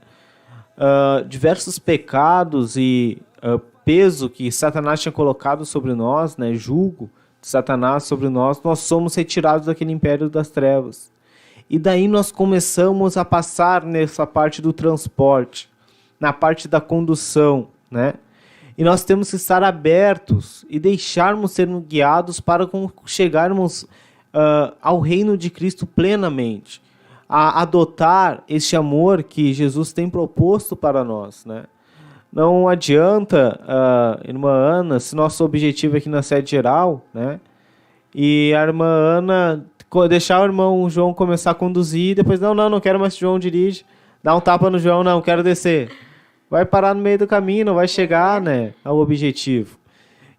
S6: Diversos pecados e peso que Satanás tinha colocado sobre nós, né? Jugo de Satanás sobre nós, nós somos retirados daquele império das trevas. E daí nós começamos a passar nessa parte do transporte, na parte da condução, né? E nós temos que estar abertos e deixarmos sermos guiados para chegarmos ao reino de Cristo plenamente, a adotar este amor que Jesus tem proposto para nós, né? Não adianta, irmã Ana, se nosso objetivo aqui na sede geral, né? E a irmã Ana deixar o irmão João começar a conduzir, e depois, não quero mais que o João dirige, dá um tapa no João, não, quero descer. Vai parar no meio do caminho, não vai chegar, né, ao objetivo.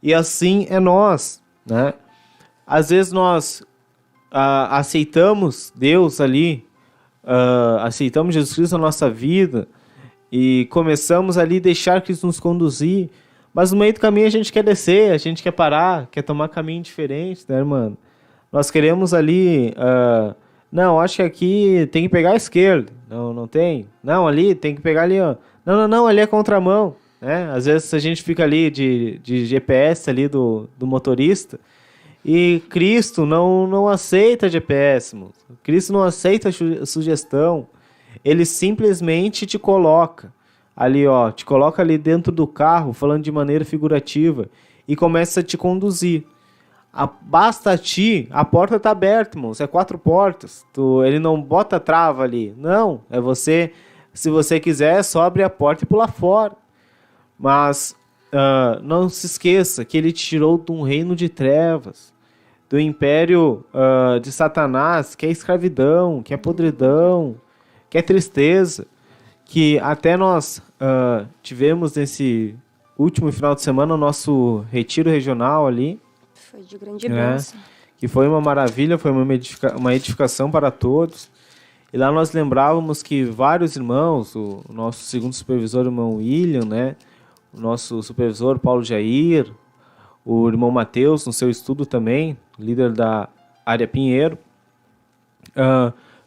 S6: E assim é nós, né? Às vezes nós aceitamos Deus ali, aceitamos Jesus Cristo na nossa vida e começamos ali a deixar Cristo nos conduzir, mas no meio do caminho a gente quer descer, a gente quer parar, quer tomar caminho diferente, né, irmão? Nós queremos ali, não, acho que aqui tem que pegar a esquerda, não tem, não, ali tem que pegar ali, ó. Não, ali é contramão, né? Às vezes a gente fica ali de GPS ali do motorista e Cristo não aceita GPS, mano. Cristo não aceita sugestão, ele simplesmente te coloca ali, ó, te coloca ali dentro do carro, falando de maneira figurativa, e começa a te conduzir. Basta a ti, a porta está aberta, irmãos, é 4 portas, ele não bota trava ali, não, é você, se você quiser, é só abrir a porta e pular fora. Mas não se esqueça que ele te tirou de um reino de trevas, do império de Satanás, que é escravidão, que é podridão, que é tristeza, que até nós tivemos nesse último final de semana o nosso retiro regional ali.
S7: Foi de grande bênção.
S6: Que foi uma maravilha, foi uma edificação para todos. E lá nós lembrávamos que vários irmãos, o nosso segundo supervisor, o irmão William, né? O nosso supervisor, Paulo Jair, o irmão Mateus, no seu estudo também, líder da área Pinheiro,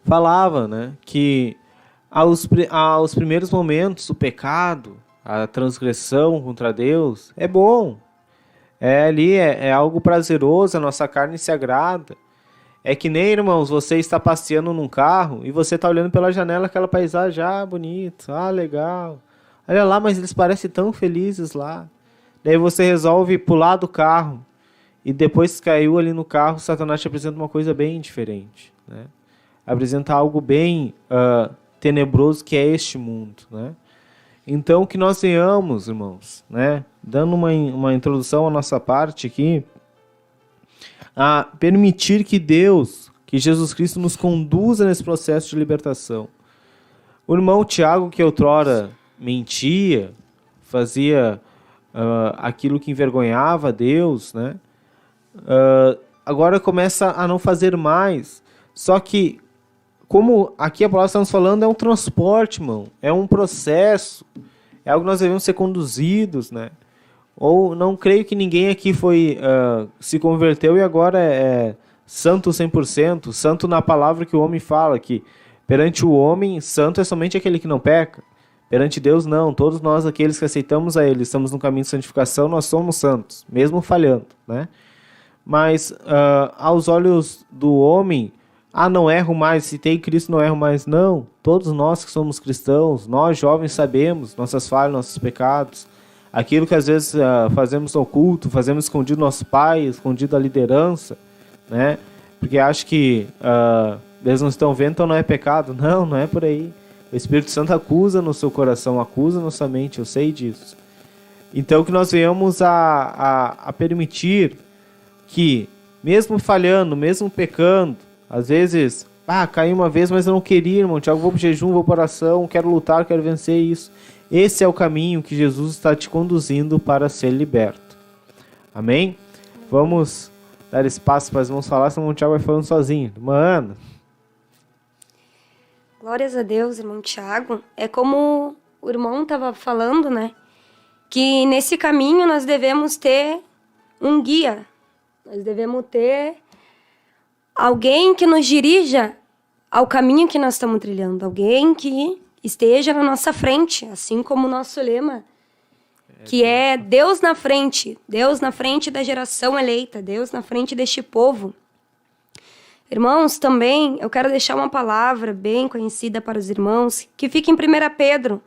S6: falava, né, que aos primeiros momentos o pecado, a transgressão contra Deus é bom. É algo prazeroso, a nossa carne se agrada. É que nem, irmãos, você está passeando num carro e você está olhando pela janela aquela paisagem, bonito, legal. Olha lá, mas eles parecem tão felizes lá. Daí você resolve pular do carro e depois que caiu ali no carro, Satanás te apresenta uma coisa bem diferente, né? Apresenta algo bem tenebroso que é este mundo, né? Então, que nós venhamos, irmãos, né, dando uma introdução à nossa parte aqui, a permitir que Deus, que Jesus Cristo nos conduza nesse processo de libertação. O irmão Tiago, que outrora mentia, fazia aquilo que envergonhava Deus, né, agora começa a não fazer mais. Só que, como aqui a palavra que estamos falando, é um transporte, irmão. É um processo. É algo que nós devemos ser conduzidos, né? Ou não creio que ninguém aqui se converteu e agora é santo 100%. Santo na palavra que o homem fala, que perante o homem, santo é somente aquele que não peca. Perante Deus, não. Todos nós, aqueles que aceitamos a Ele, estamos no caminho de santificação, nós somos santos, mesmo falhando, né? Mas aos olhos do homem, não erro mais, se tem Cristo não erro mais. Não, todos nós que somos cristãos, nós jovens sabemos nossas falhas, nossos pecados, aquilo que às vezes fazemos oculto, fazemos escondido nosso pai, escondido a liderança, né? Porque acho que eles não estão vendo, então não é pecado. Não, não é por aí. O Espírito Santo acusa no seu coração, acusa na sua mente, eu sei disso. Então que nós venhamos a permitir que, mesmo falhando, mesmo pecando, às vezes, caí uma vez, mas eu não queria, irmão. Tiago, vou pro jejum, vou para oração, quero lutar, quero vencer isso. Esse é o caminho que Jesus está te conduzindo para ser liberto. Amém? Vamos dar espaço para os irmãos falar, senão o Tiago vai falando sozinho. Mano.
S7: Glórias a Deus, irmão Tiago. É como o irmão estava falando, né? Que nesse caminho nós devemos ter um guia. Nós devemos ter alguém que nos dirija ao caminho que nós estamos trilhando. Alguém que esteja na nossa frente, assim como o nosso lema, que é Deus na frente da geração eleita, Deus na frente deste povo. Irmãos, também eu quero deixar uma palavra bem conhecida para os irmãos, que fica em 1 Pedro,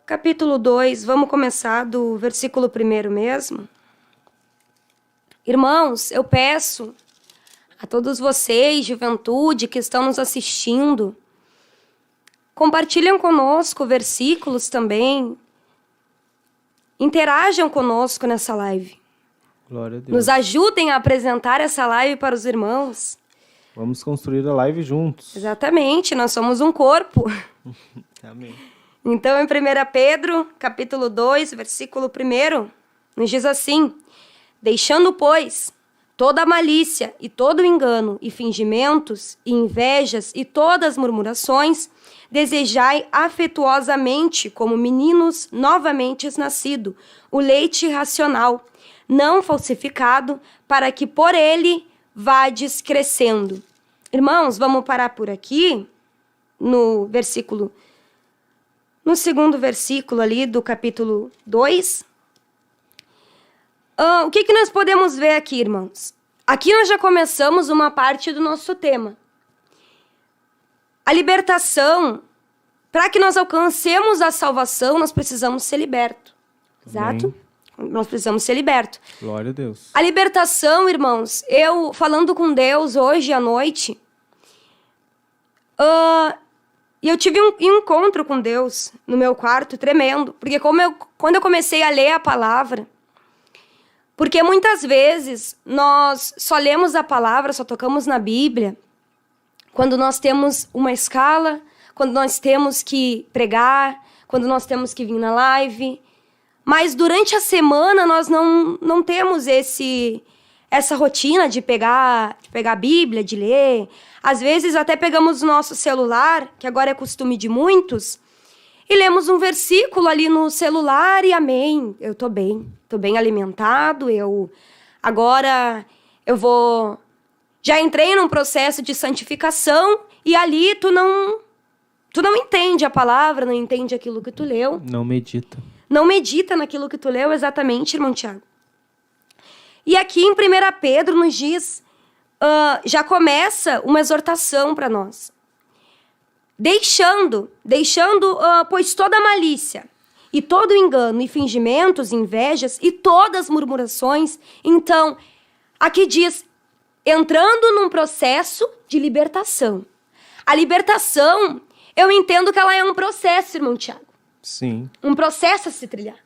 S7: capítulo 2, vamos começar do versículo 1 mesmo. Irmãos, eu peço a todos vocês, juventude, que estão nos assistindo, compartilhem conosco versículos também, interajam conosco nessa live.
S6: Glória a Deus.
S7: Nos ajudem a apresentar essa live para os irmãos.
S6: Vamos construir a live juntos.
S7: Exatamente, nós somos um corpo.
S6: Amém.
S7: Então, em 1 Pedro, capítulo 2, versículo 1, nos diz assim: deixando, pois, toda a malícia e todo o engano e fingimentos e invejas e todas as murmurações, desejai afetuosamente, como meninos novamente nascidos, o leite racional, não falsificado, para que por ele vades crescendo. Irmãos, vamos parar por aqui, no segundo versículo ali do capítulo 2. O que nós podemos ver aqui, irmãos? Aqui nós já começamos uma parte do nosso tema. A libertação, para que nós alcancemos a salvação, nós precisamos ser libertos. Exato?
S6: Amém.
S7: Nós precisamos ser libertos.
S6: Glória a Deus.
S7: A libertação, irmãos, eu falando com Deus hoje à noite, eu tive um encontro com Deus no meu quarto tremendo, porque quando eu comecei a ler a palavra, porque muitas vezes nós só lemos a palavra, só tocamos na Bíblia, quando nós temos uma escala, quando nós temos que pregar, quando nós temos que vir na live. Mas durante a semana nós não temos essa rotina de pegar a Bíblia, de ler. Às vezes até pegamos o nosso celular, que agora é costume de muitos, e lemos um versículo ali no celular e amém, eu tô bem alimentado, agora eu vou... Já entrei num processo de santificação e ali tu não entende a palavra, não entende aquilo que tu leu.
S6: Não medita.
S7: Não medita naquilo que tu leu, exatamente, irmão Tiago. E aqui em 1 Pedro nos diz, já começa uma exortação para nós. Deixando, pois toda malícia e todo engano e fingimentos, invejas e todas as murmurações. Então, aqui diz, entrando num processo de libertação. A libertação, eu entendo que ela é um processo, irmão Tiago.
S6: Sim.
S7: Um processo a se trilhar.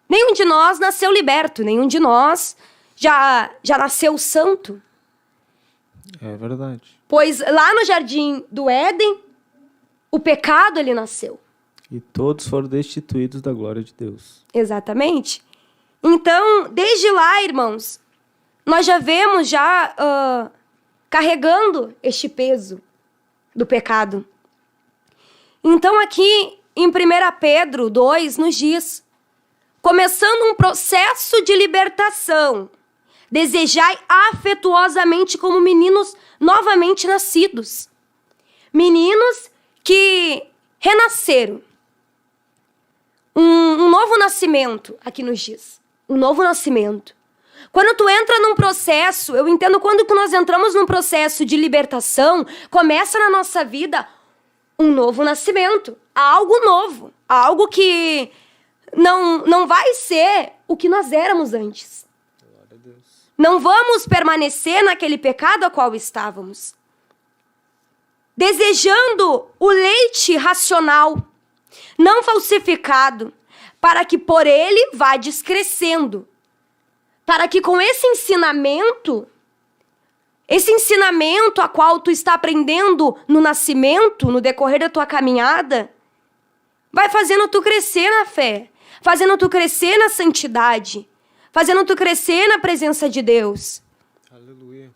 S7: Nenhum de nós nasceu liberto, nenhum de nós já nasceu santo.
S6: É verdade.
S7: Pois lá no jardim do Éden, o pecado ele nasceu.
S6: E todos foram destituídos da glória de Deus.
S7: Exatamente. Então, desde lá, irmãos, nós já vemos carregando este peso do pecado. Então, aqui em 1 Pedro 2, nos diz: começando um processo de libertação, desejai afetuosamente como meninos novamente nascidos. Meninos que renasceram. Um novo nascimento, aqui nos diz. Um novo nascimento. Quando tu entra num processo, eu entendo quando que nós entramos num processo de libertação, começa na nossa vida um novo nascimento. Algo novo. Algo que não vai ser o que nós éramos antes.
S6: Glória a Deus.
S7: Não vamos permanecer naquele pecado a qual estávamos. Desejando o leite racional, não falsificado, para que por ele vades crescendo. Para que com esse ensinamento a qual tu está aprendendo no nascimento, no decorrer da tua caminhada, vai fazendo tu crescer na fé, fazendo tu crescer na santidade, fazendo tu crescer na presença de Deus.
S6: Aleluia.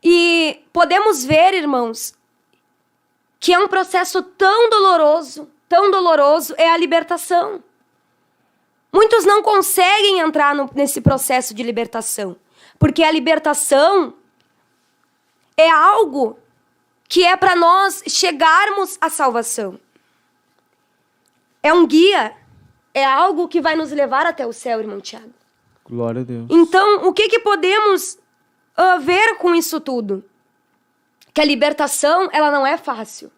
S7: E podemos ver, irmãos, que é um processo tão doloroso, é a libertação. Muitos não conseguem entrar nesse processo de libertação, porque a libertação é algo que é para nós chegarmos à salvação. É um guia, é algo que vai nos levar até o céu, irmão Tiago.
S6: Glória a Deus.
S7: Então, o que podemos ver com isso tudo? Que a libertação, ela não é fácil.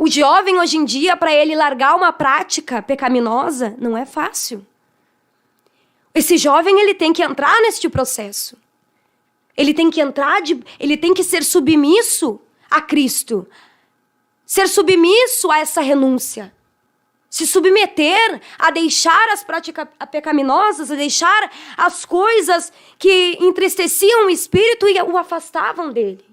S7: O jovem, hoje em dia, para ele largar uma prática pecaminosa, não é fácil. Esse jovem, ele tem que entrar neste processo. Ele tem que ele tem que ser submisso a Cristo. Ser submisso a essa renúncia. Se submeter a deixar as práticas pecaminosas, a deixar as coisas que entristeciam o espírito e o afastavam dele.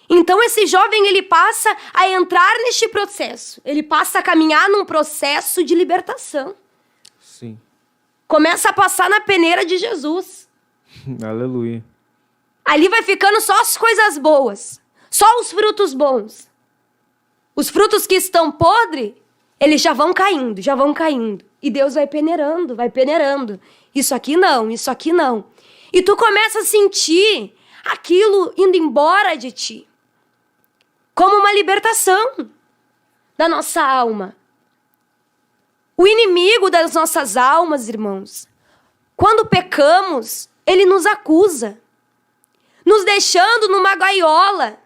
S7: Então esse jovem, ele passa a entrar neste processo. Ele passa a caminhar num processo de libertação.
S6: Sim.
S7: Começa a passar na peneira de Jesus.
S6: Aleluia.
S7: Ali vai ficando só as coisas boas. Só os frutos bons. Os frutos que estão podres, eles já vão caindo. E Deus vai peneirando. Isso aqui não. E tu começa a sentir aquilo indo embora de ti. Como uma libertação da nossa alma. O inimigo das nossas almas, irmãos, quando pecamos, ele nos acusa. Nos deixando numa gaiola,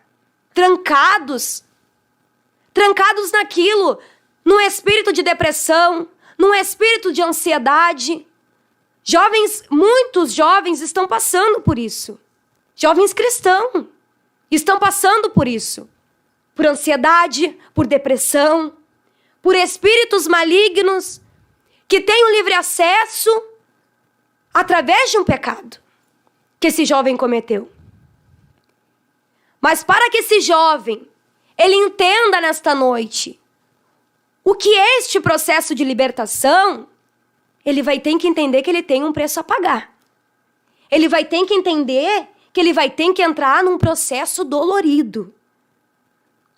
S7: trancados naquilo, num espírito de depressão, num espírito de ansiedade. Muitos jovens estão passando por isso. Jovens cristãos estão passando por isso. Por ansiedade, por depressão, por espíritos malignos que têm o livre acesso através de um pecado que esse jovem cometeu. Mas para que esse jovem, ele entenda nesta noite o que é este processo de libertação, ele vai ter que entender que ele tem um preço a pagar. Ele vai ter que entender que ele vai ter que entrar num processo dolorido.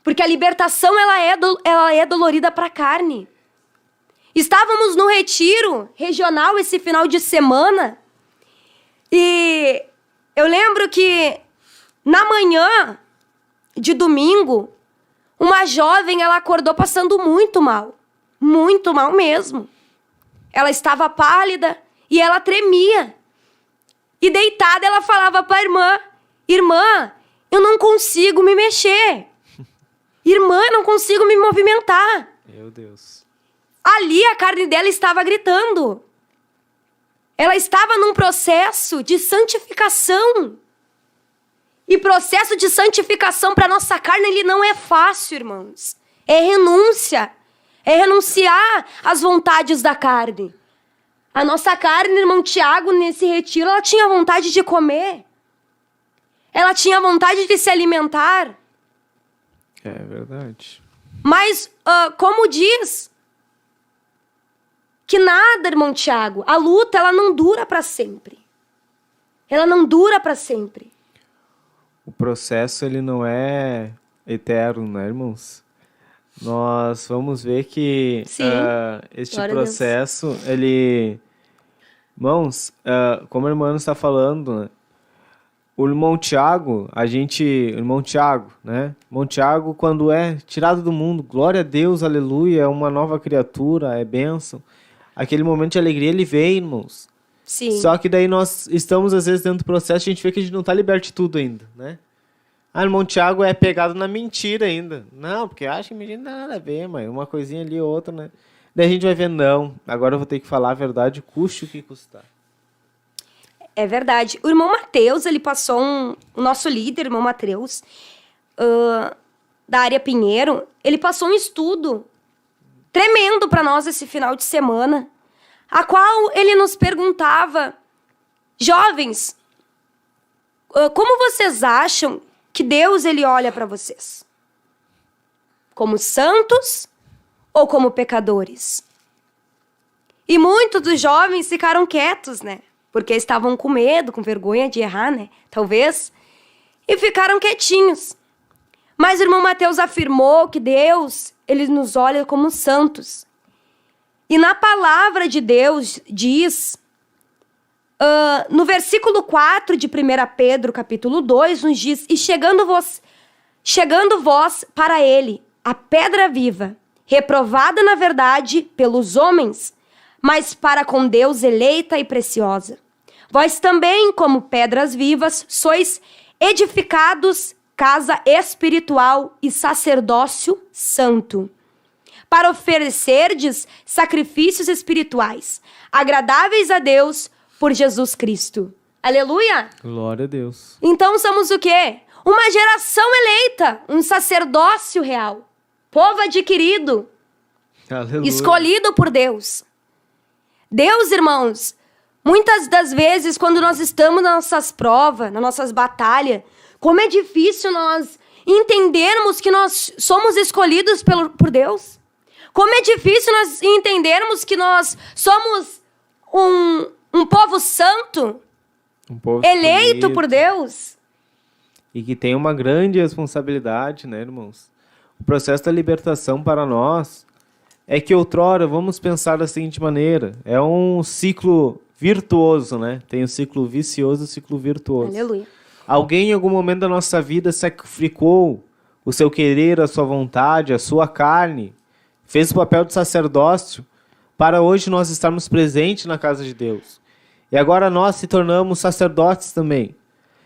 S7: Porque a libertação, ela é dolorida para a carne. Estávamos no retiro regional esse final de semana e eu lembro que na manhã de domingo, uma jovem, ela acordou passando muito mal mesmo. Ela estava pálida e ela tremia. E deitada, ela falava para a irmã, eu não consigo me mexer. Irmã, eu não consigo me movimentar.
S6: Meu Deus.
S7: Ali a carne dela estava gritando. Ela estava num processo de santificação. E processo de santificação para nossa carne, ele não é fácil, irmãos. É renúncia. É renunciar às vontades da carne. A nossa carne, irmão Tiago, nesse retiro, ela tinha vontade de comer. Ela tinha vontade de se alimentar.
S6: É verdade.
S7: Mas, como diz, que nada, irmão Tiago, a luta, ela não dura para sempre. Ela não dura para sempre.
S6: O processo, ele não é eterno, né, irmãos? Nós vamos ver que este
S7: Glória a Deus.
S6: processo, ele... Irmãos, como a irmã está falando, né? O irmão Tiago, o irmão Tiago, né? O irmão Tiago, quando é tirado do mundo, glória a Deus, aleluia, é uma nova criatura, é bênção. Aquele momento de alegria, ele vem, irmãos.
S7: Sim.
S6: Só que daí nós estamos, às vezes, dentro do processo, a gente vê que a gente não está liberto de tudo ainda, né? O irmão Tiago é pegado na mentira ainda. Não, porque acha que mentira não tem nada a ver, mãe. Uma coisinha ali ou outra, né? Daí a gente vai ver, não, agora eu vou ter que falar a verdade, custe o que custar.
S7: É verdade. O irmão Mateus, ele passou o nosso líder, irmão Mateus, da área Pinheiro, ele passou um estudo tremendo para nós esse final de semana, a qual ele nos perguntava, jovens, como vocês acham que Deus ele olha para vocês? Como santos ou como pecadores? E muitos dos jovens ficaram quietos, né? Porque estavam com medo, com vergonha de errar, né? Talvez. E ficaram quietinhos. Mas o irmão Mateus afirmou que Deus, ele nos olha como santos. E na palavra de Deus diz, no versículo 4 de 1 Pedro, capítulo 2, nos diz, e chegando vós para ele, a pedra viva, reprovada na verdade pelos homens, mas para com Deus eleita e preciosa. Vós também, como pedras vivas, sois edificados casa espiritual e sacerdócio santo, para oferecerdes sacrifícios espirituais, agradáveis a Deus por Jesus Cristo. Aleluia!
S6: Glória a Deus.
S7: Então somos o quê? Uma geração eleita, um sacerdócio real, povo adquirido,
S6: Aleluia.
S7: escolhido por Deus. Deus, irmãos, muitas das vezes, quando nós estamos nas nossas provas, nas nossas batalhas, como é difícil nós entendermos que nós somos escolhidos por Deus. Como é difícil nós entendermos que nós somos um povo santo,
S6: Um povo
S7: eleito
S6: escolhido.
S7: por Deus.
S6: E que tem uma grande responsabilidade, né, irmãos? O processo da libertação para nós é que outrora, vamos pensar da seguinte maneira, é um ciclo virtuoso, né? Tem o ciclo vicioso e o ciclo virtuoso.
S7: Aleluia.
S6: Alguém em algum momento da nossa vida sacrificou o seu querer, a sua vontade, a sua carne, fez o papel de sacerdócio para hoje nós estarmos presentes na casa de Deus. E agora nós se tornamos sacerdotes também.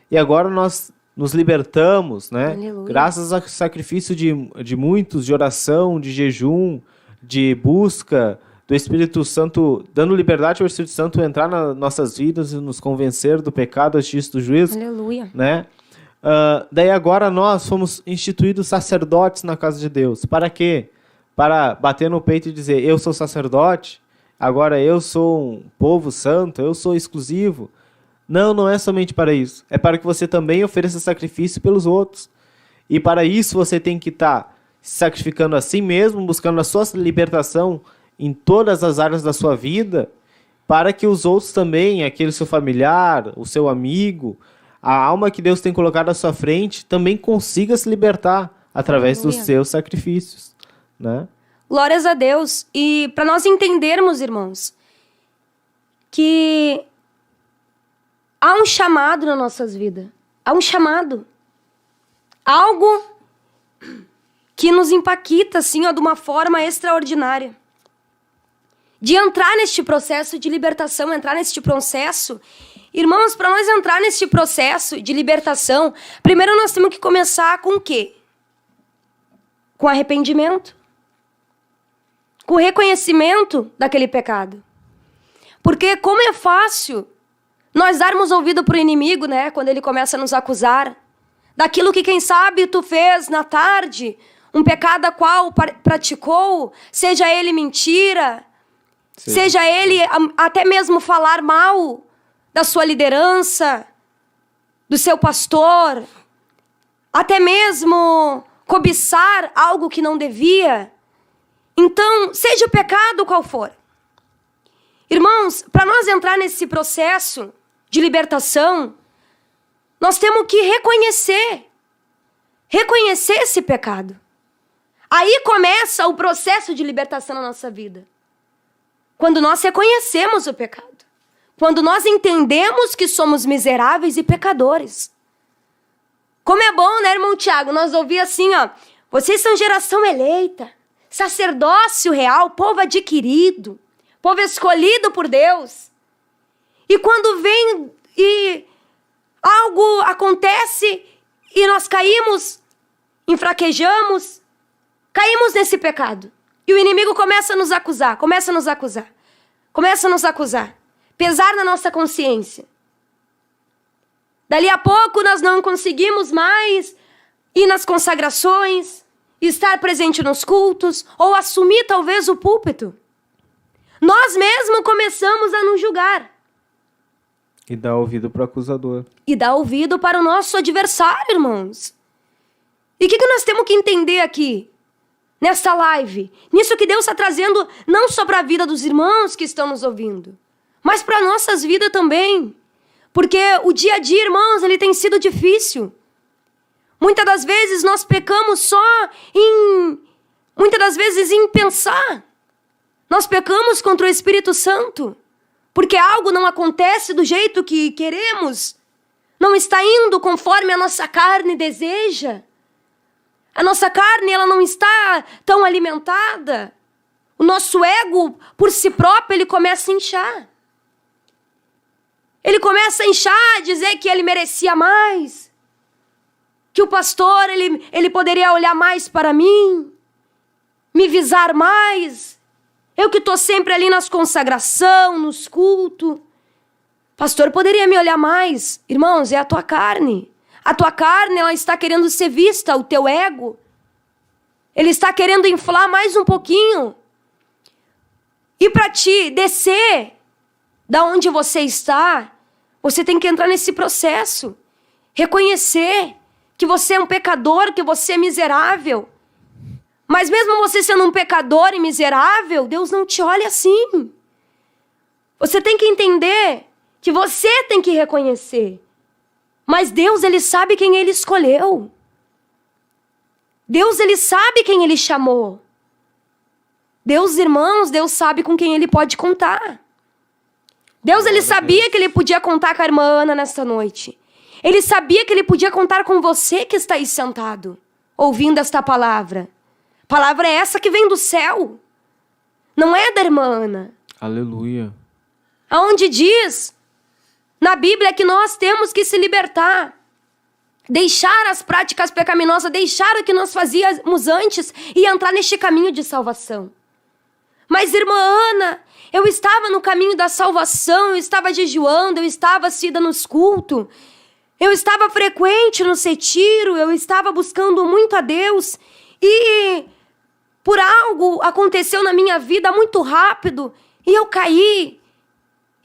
S6: E agora nós nos libertamos, né?
S7: Aleluia.
S6: Graças ao sacrifício de muitos, de oração, de jejum, de busca do Espírito Santo, dando liberdade ao Espírito Santo entrar nas nossas vidas e nos convencer do pecado, da justiça e do juízo,
S7: Aleluia.
S6: né? Daí agora nós fomos instituídos sacerdotes na casa de Deus. Para quê? Para bater no peito e dizer, eu sou sacerdote, agora eu sou um povo santo, eu sou exclusivo. Não, não é somente para isso. É para que você também ofereça sacrifício pelos outros. E para isso você tem que estar se sacrificando a si mesmo, buscando a sua libertação em todas as áreas da sua vida, para que os outros também, aquele seu familiar, o seu amigo, a alma que Deus tem colocado à sua frente, também consiga se libertar através dos
S7: Aleluia.
S6: seus sacrifícios, né?
S7: Glórias a Deus. E para nós entendermos, irmãos, que há um chamado nas nossas vidas. Há um chamado. Algo que nos impacta, assim, ó, de uma forma extraordinária. De entrar neste processo de libertação, entrar neste processo. Irmãos, para nós entrar neste processo de libertação, primeiro nós temos que começar com o quê? Com arrependimento. Com reconhecimento daquele pecado. Porque como é fácil nós darmos ouvido pro inimigo, né? Quando ele começa a nos acusar daquilo que, quem sabe, tu fez na tarde um pecado a qual praticou, seja ele mentira, seja ele até mesmo falar mal da sua liderança, do seu pastor, até mesmo cobiçar algo que não devia. Então, seja o pecado qual for. Irmãos, para nós entrar nesse processo de libertação, nós temos que reconhecer esse pecado. Aí começa o processo de libertação na nossa vida. Quando nós reconhecemos o pecado. Quando nós entendemos que somos miseráveis e pecadores. Como é bom, né, irmão Tiago? Nós ouvimos assim, ó. Vocês são geração eleita, sacerdócio real, povo adquirido, povo escolhido por Deus. E quando vem e algo acontece e nós caímos, enfraquejamos, caímos nesse pecado. E o inimigo começa a nos acusar, pesar na nossa consciência. Dali a pouco nós não conseguimos mais ir nas consagrações, estar presente nos cultos, ou assumir talvez o púlpito. Nós mesmos começamos a nos julgar.
S6: E dar ouvido para o acusador.
S7: E dar ouvido para o nosso adversário, irmãos. E o que nós temos que entender aqui? Nesta live, nisso que Deus está trazendo não só para a vida dos irmãos que estão nos ouvindo, mas para nossas vidas também. Porque o dia a dia, irmãos, ele tem sido difícil. Muitas das vezes nós pecamos em pensar. Nós pecamos contra o Espírito Santo. Porque algo não acontece do jeito que queremos. Não está indo conforme a nossa carne deseja. A nossa carne, ela não está tão alimentada. O nosso ego, por si próprio, ele começa a inchar. Ele começa a inchar, dizer que ele merecia mais. Que o pastor, ele poderia olhar mais para mim. Me visar mais. Eu que estou sempre ali nas consagrações, nos cultos. Pastor poderia me olhar mais. Irmãos, é a tua carne. A tua carne, ela está querendo ser vista, o teu ego. Ele está querendo inflar mais um pouquinho. E para te descer da onde você está, você tem que entrar nesse processo. Reconhecer que você é um pecador, que você é miserável. Mas mesmo você sendo um pecador e miserável, Deus não te olha assim. Você tem que entender que você tem que reconhecer. Mas Deus, ele sabe quem ele escolheu. Deus, ele sabe quem ele chamou. Deus, irmãos, Deus sabe com quem ele pode contar. Deus, ele sabia que ele podia contar com a irmã Ana nesta noite. Ele sabia que ele podia contar com você que está aí sentado, ouvindo esta palavra. Palavra é essa que vem do céu. Não é da irmã Ana.
S6: Aleluia.
S7: Aonde diz na Bíblia que nós temos que se libertar. Deixar as práticas pecaminosas, deixar o que nós fazíamos antes e entrar neste caminho de salvação. Mas, irmã Ana, eu estava no caminho da salvação, eu estava jejuando, eu estava assida nos cultos, eu estava frequente no retiro, eu estava buscando muito a Deus e por algo aconteceu na minha vida muito rápido e eu caí.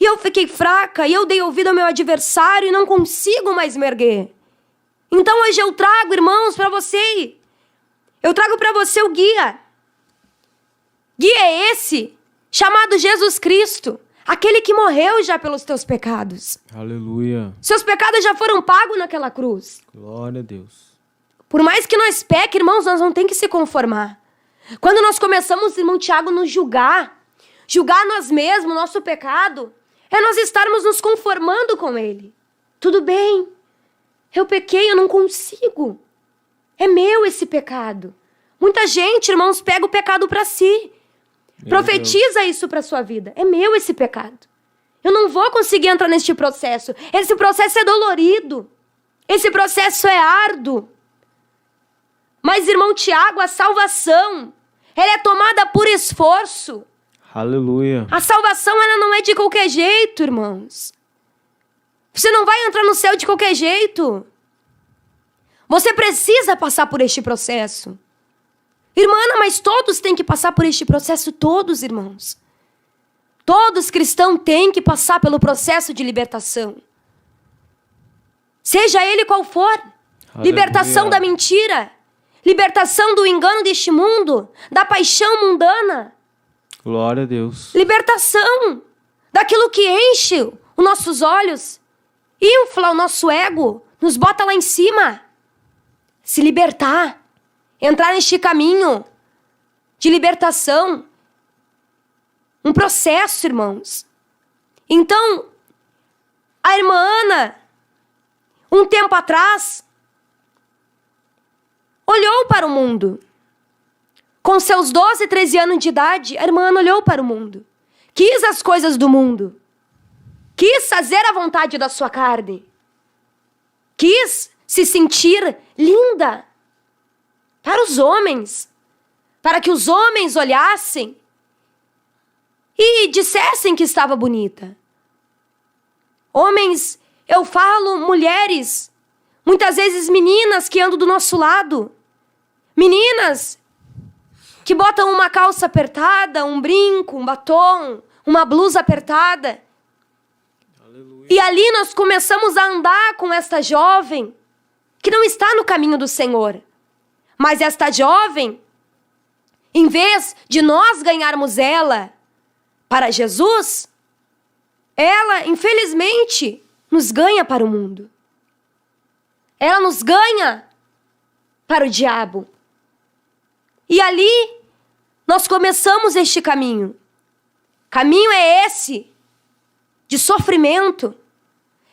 S7: E eu fiquei fraca, e eu dei ouvido ao meu adversário e não consigo mais me erguer. Então hoje eu trago, irmãos, para você. Eu trago para você o guia. Guia é esse, chamado Jesus Cristo. Aquele que morreu já pelos teus pecados.
S6: Aleluia.
S7: Seus pecados já foram pagos naquela cruz.
S6: Glória a Deus.
S7: Por mais que nós pequemos, irmãos, nós não temos que se conformar. Quando nós começamos, irmão Tiago, nos julgar nós mesmos, nosso pecado, é nós estarmos nos conformando com ele. Tudo bem, eu pequei, eu não consigo. É meu esse pecado. Muita gente, irmãos, pega o pecado para si. Profetiza isso para sua vida. É meu esse pecado. Eu não vou conseguir entrar neste processo. Esse processo é dolorido. Esse processo é árduo. Mas, irmão Tiago, a salvação, ela é tomada por esforço.
S6: Aleluia.
S7: A salvação, ela não é de qualquer jeito, irmãos. Você não vai entrar no céu de qualquer jeito. Você precisa passar por este processo. Irmã Ana, mas todos têm que passar por este processo, todos, irmãos. Todos cristãos têm que passar pelo processo de libertação. Seja ele qual for.
S6: Aleluia.
S7: Libertação da mentira. Libertação do engano deste mundo. Da paixão mundana.
S6: Glória a Deus.
S7: Libertação daquilo que enche os nossos olhos. Infla o nosso ego. Nos bota lá em cima. Se libertar. Entrar neste caminho de libertação. Um processo, irmãos. Então, a irmã Ana, um tempo atrás, olhou para o mundo. Com seus 12, 13 anos de idade, a irmã Ana olhou para o mundo. Quis as coisas do mundo. Quis fazer a vontade da sua carne. Quis se sentir linda para os homens. Para que os homens olhassem e dissessem que estava bonita. Homens, eu falo, mulheres, muitas vezes meninas que andam do nosso lado. Meninas que botam uma calça apertada, um brinco, um batom, uma blusa apertada. Aleluia. E ali nós começamos a andar com esta jovem que não está no caminho do Senhor. Mas esta jovem, em vez de nós ganharmos ela para Jesus, ela, infelizmente, nos ganha para o mundo. Ela nos ganha para o diabo. E ali, nós começamos este caminho. Caminho é esse de sofrimento.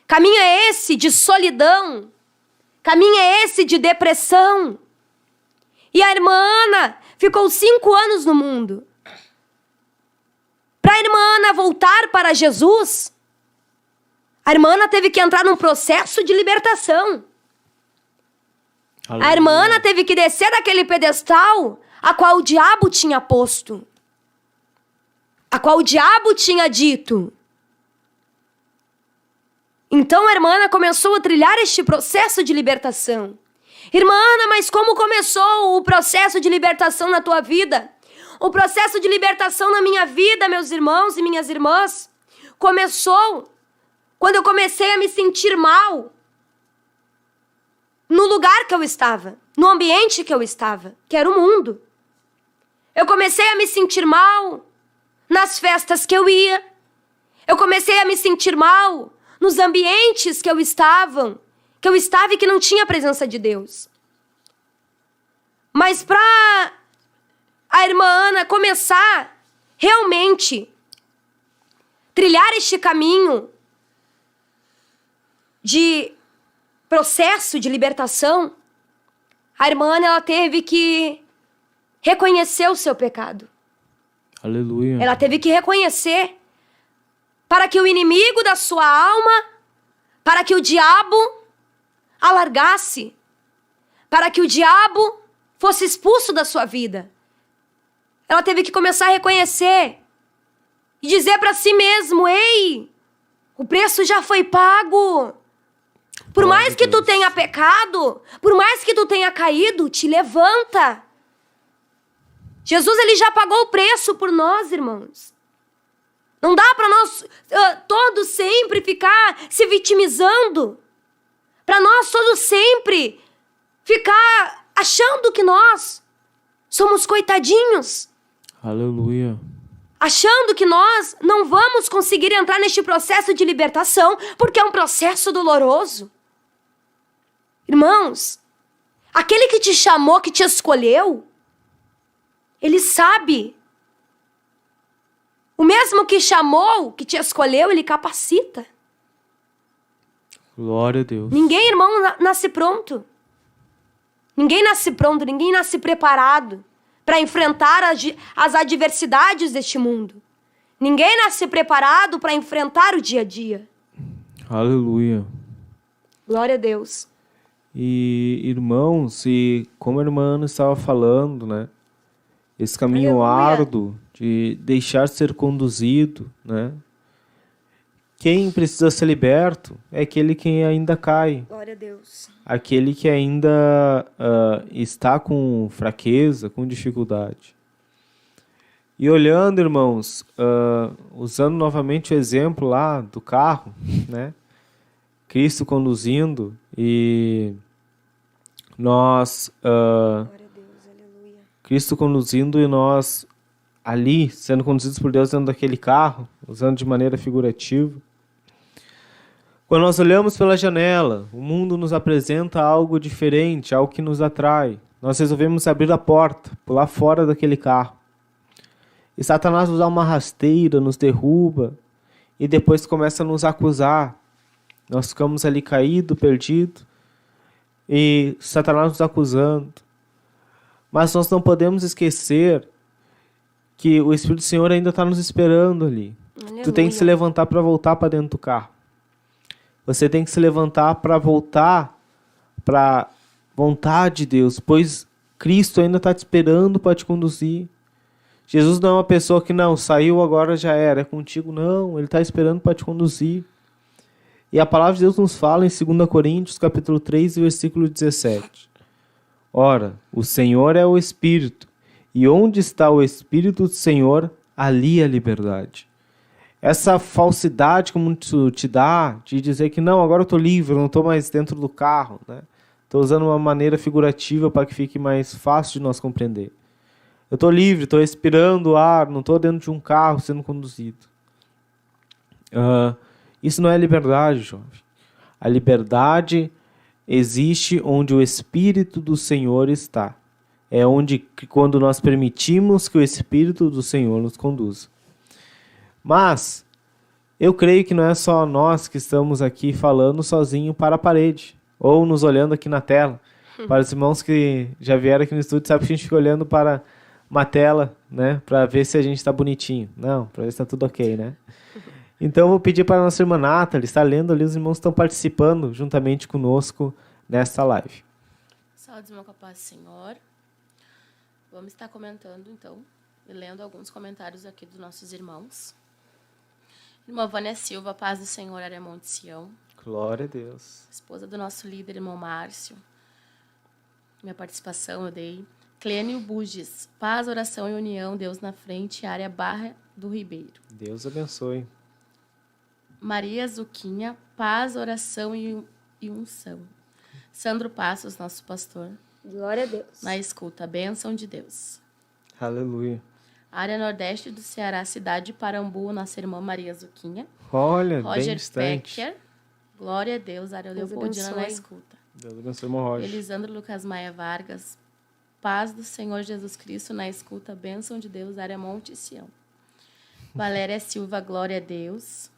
S7: Caminho é esse de solidão. Caminho é esse de depressão. E a irmã Ana ficou 5 anos no mundo. Para a irmã Ana voltar para Jesus, a irmã Ana teve que entrar num processo de libertação. Aleluia. A irmã Ana teve que descer daquele pedestal a qual o diabo tinha posto. A qual o diabo tinha dito. Então a irmã Ana começou a trilhar este processo de libertação. Irmã Ana, mas como começou o processo de libertação na tua vida? O processo de libertação na minha vida, meus irmãos e minhas irmãs, começou quando eu comecei a me sentir mal no lugar que eu estava, no ambiente que eu estava, que era o mundo. Eu comecei a me sentir mal nas festas que eu ia. Eu comecei a me sentir mal nos ambientes que eu estava e que não tinha a presença de Deus. Mas para a irmã Ana começar realmente trilhar este caminho de processo de libertação, a irmã Ana, ela teve que reconhecer o seu pecado.
S6: Aleluia.
S7: Ela teve que reconhecer para que o inimigo da sua alma, para que o diabo a largasse, para que o diabo fosse expulso da sua vida. Ela teve que começar a reconhecer e dizer para si mesmo: ei, o preço já foi pago. Por mais que tu tenha pecado, por mais que tu tenha caído, te levanta. Jesus, ele já pagou o preço por nós, irmãos. Não dá para nós todos sempre ficar se vitimizando. Para nós todos sempre ficar achando que nós somos coitadinhos.
S6: Aleluia.
S7: Achando que nós não vamos conseguir entrar neste processo de libertação, porque é um processo doloroso. Irmãos, aquele que te chamou, que te escolheu, ele sabe. O mesmo que chamou, que te escolheu, ele capacita.
S6: Glória a Deus.
S7: Ninguém, irmão, nasce pronto. Ninguém nasce pronto, ninguém nasce preparado para enfrentar as adversidades deste mundo. Ninguém nasce preparado para enfrentar o dia a dia.
S6: Aleluia.
S7: Glória a Deus.
S6: E, irmãos, e como a irmã Ana estava falando, né? Esse caminho árduo de deixar ser conduzido, né? Quem precisa ser liberto é aquele que ainda cai,
S7: Glória a Deus.
S6: aquele que ainda está com fraqueza, com dificuldade. E olhando, irmãos, usando novamente o exemplo lá do carro, né? Cristo conduzindo e nós...
S7: Glória a Deus, aleluia.
S6: Cristo conduzindo e nós ali, sendo conduzidos por Deus dentro daquele carro, usando de maneira figurativa. Quando nós olhamos pela janela, o mundo nos apresenta algo diferente, algo que nos atrai. Nós resolvemos abrir a porta, pular fora daquele carro. E Satanás nos dá uma rasteira, nos derruba e depois começa a nos acusar. Nós ficamos ali caído, perdido e Satanás nos acusando. Mas nós não podemos esquecer que o Espírito do Senhor ainda está nos esperando ali.
S7: Aleluia.
S6: Tu tem que se levantar para voltar para dentro do carro. Você tem que se levantar para voltar para a vontade de Deus, pois Cristo ainda está te esperando para te conduzir. Jesus não é uma pessoa que não, saiu agora já era, é contigo. Não, Ele está esperando para te conduzir. E a palavra de Deus nos fala em 2 Coríntios, capítulo 3, versículo 17. Ora, o Senhor é o Espírito, e onde está o Espírito do Senhor, ali a liberdade. Essa falsidade que o mundo te dá, de dizer que não, agora eu estou livre, eu não estou mais dentro do carro, né? Estou usando uma maneira figurativa para que fique mais fácil de nós compreender. Eu estou livre, estou respirando o ar, não estou dentro de um carro sendo conduzido. Isso não é liberdade, jovem. A liberdade existe onde o Espírito do Senhor está. É onde, quando nós permitimos que o Espírito do Senhor nos conduza. Mas, eu creio que não é só nós que estamos aqui falando sozinho para a parede, ou nos olhando aqui na tela. Para os irmãos que já vieram aqui no estúdio, sabe que a gente fica olhando para uma tela, né, para ver se a gente está bonitinho. Não, para ver se está tudo ok, né? Então, eu vou pedir para a nossa irmã Nathalie estar lendo ali, os irmãos estão participando juntamente conosco nesta live.
S5: Saúde, irmão, com a paz do Senhor. Vamos estar comentando, então, e lendo alguns comentários aqui dos nossos irmãos. Irmã Vânia Silva, paz do Senhor, Aremão de Sião.
S6: Glória a Deus.
S5: Esposa do nosso líder, irmão Márcio. Minha participação eu dei. Clênio Buges, paz, oração e união, Deus na frente, área Barra do Ribeiro.
S6: Deus abençoe.
S5: Maria Zuquinha, paz, oração e unção. Sandro Passos, nosso pastor.
S7: Glória a Deus.
S5: Na escuta, bênção de Deus.
S6: Aleluia.
S5: Área Nordeste do Ceará, cidade de Parambu, nossa irmã Maria Zuquinha.
S6: Olha, bem
S5: Roger
S6: distante.
S5: Pecker, glória a Deus, área
S7: Deus
S5: Leopoldina na
S7: abençoe.
S5: escuta.
S6: Deus abençoe, irmão Roger.
S5: Elisandro Lucas Maia Vargas, paz do Senhor Jesus Cristo na escuta, bênção de Deus, área Monte Sião. Valéria Silva, glória a Deus.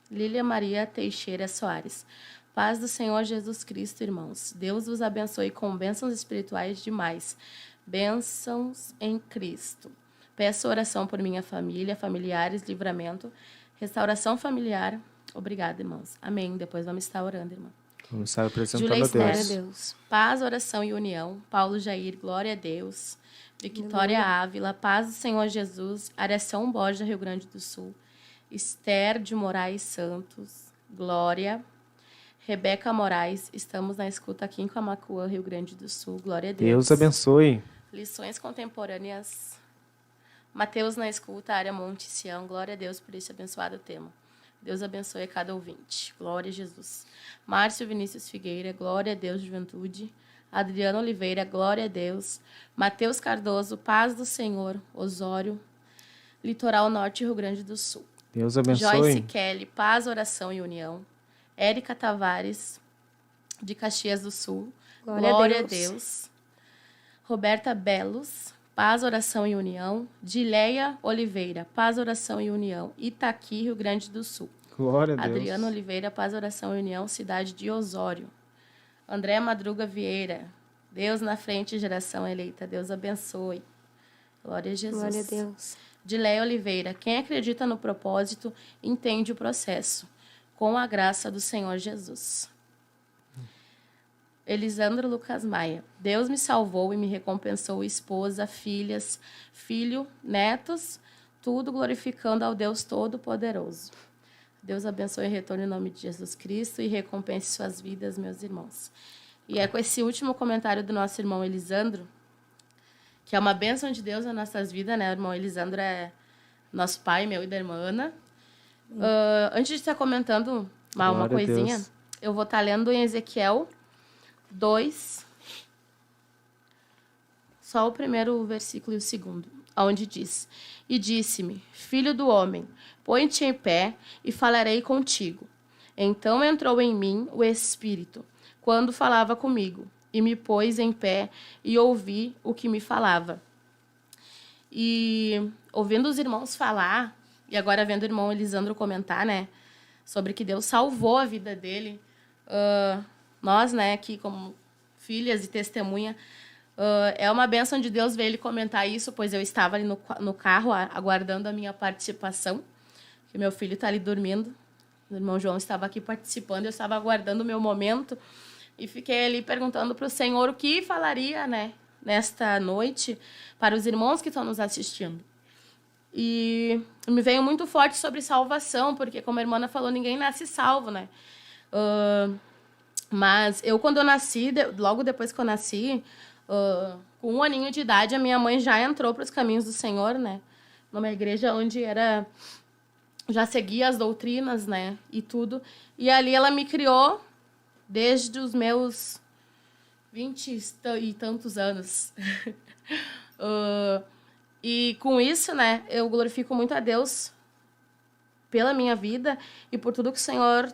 S5: Lília Maria Teixeira Soares, paz do Senhor Jesus Cristo, irmãos. Deus vos abençoe com bênçãos espirituais demais. Bênçãos em Cristo. Peço oração por minha família, familiares, livramento, restauração familiar. Obrigada, irmãos. Amém. Depois vamos estar orando, irmão.
S6: Vamos estar apresentando
S5: Julia
S6: a Deus.
S7: Glória a Deus.
S5: Paz, oração e união. Paulo Jair, glória a Deus. Victória Ávila, paz do Senhor Jesus. Área São Borja, Rio Grande do Sul. Esther de Moraes Santos, glória. Rebeca Moraes, estamos na escuta aqui em Camacuã, Rio Grande do Sul. Glória a Deus.
S6: Deus abençoe.
S5: Lições contemporâneas. Mateus na escuta, área Monte Sião. Glória a Deus por esse abençoado tema. Deus abençoe a cada ouvinte. Glória a Jesus. Márcio Vinícius Figueira, glória a Deus, juventude. Adriano Oliveira, glória a Deus. Mateus Cardoso, paz do Senhor. Osório, Litoral Norte, Rio Grande do Sul.
S6: Deus abençoe.
S5: Joyce Kelly, paz, oração e união. Érica Tavares, de Caxias do Sul. Glória a Deus. Roberta Belos, paz, oração e união. Dileia Oliveira, paz, oração e união. Itaqui, Rio Grande do Sul.
S6: Glória a Deus.
S5: Adriano Oliveira, paz, oração e união. Cidade de Osório. André Madruga Vieira, Deus na frente, geração eleita. Deus abençoe. Glória a Jesus.
S7: Glória a Deus.
S5: Dileia Oliveira, quem acredita no propósito, entende o processo, com a graça do Senhor Jesus. Elisandro Lucas Maia, Deus me salvou e me recompensou esposa, filhas, filho, netos, tudo glorificando ao Deus Todo-Poderoso. Deus abençoe e retorne em nome de Jesus Cristo e recompense suas vidas, meus irmãos. E é com esse último comentário do nosso irmão Elisandro, que é uma bênção de Deus nas nossas vidas, né? O irmão Elisandro é nosso pai, meu e da irmã Ana. Antes de estar comentando uma coisinha, eu vou estar lendo em Ezequiel 2, só o primeiro versículo e o segundo, onde diz: E disse-me, filho do homem, põe-te em pé e falarei contigo. Então entrou em mim o Espírito, quando falava comigo, e me pôs em pé e ouvi o que me falava. E ouvindo os irmãos falar, e agora vendo o irmão Elisandro comentar, né, sobre que Deus salvou a vida dele, nós, né, aqui como filhas e testemunha, é uma bênção de Deus ver ele comentar isso, pois eu estava ali no carro aguardando a minha participação, que meu filho está ali dormindo, o irmão João estava aqui participando, eu estava aguardando o meu momento, e fiquei ali perguntando para o Senhor o que falaria, né, nesta noite para os irmãos que estão nos assistindo. E me veio muito forte sobre salvação, porque, como a irmã falou, ninguém nasce salvo, né? Mas eu, quando eu nasci, logo depois que eu nasci, com 1 aninho de idade, a minha mãe já entrou para os caminhos do Senhor, né? Numa igreja onde já seguia as doutrinas, né? E tudo. E ali ela me criou desde os meus 20 e tantos anos. E com isso, né, eu glorifico muito a Deus pela minha vida e por tudo que o Senhor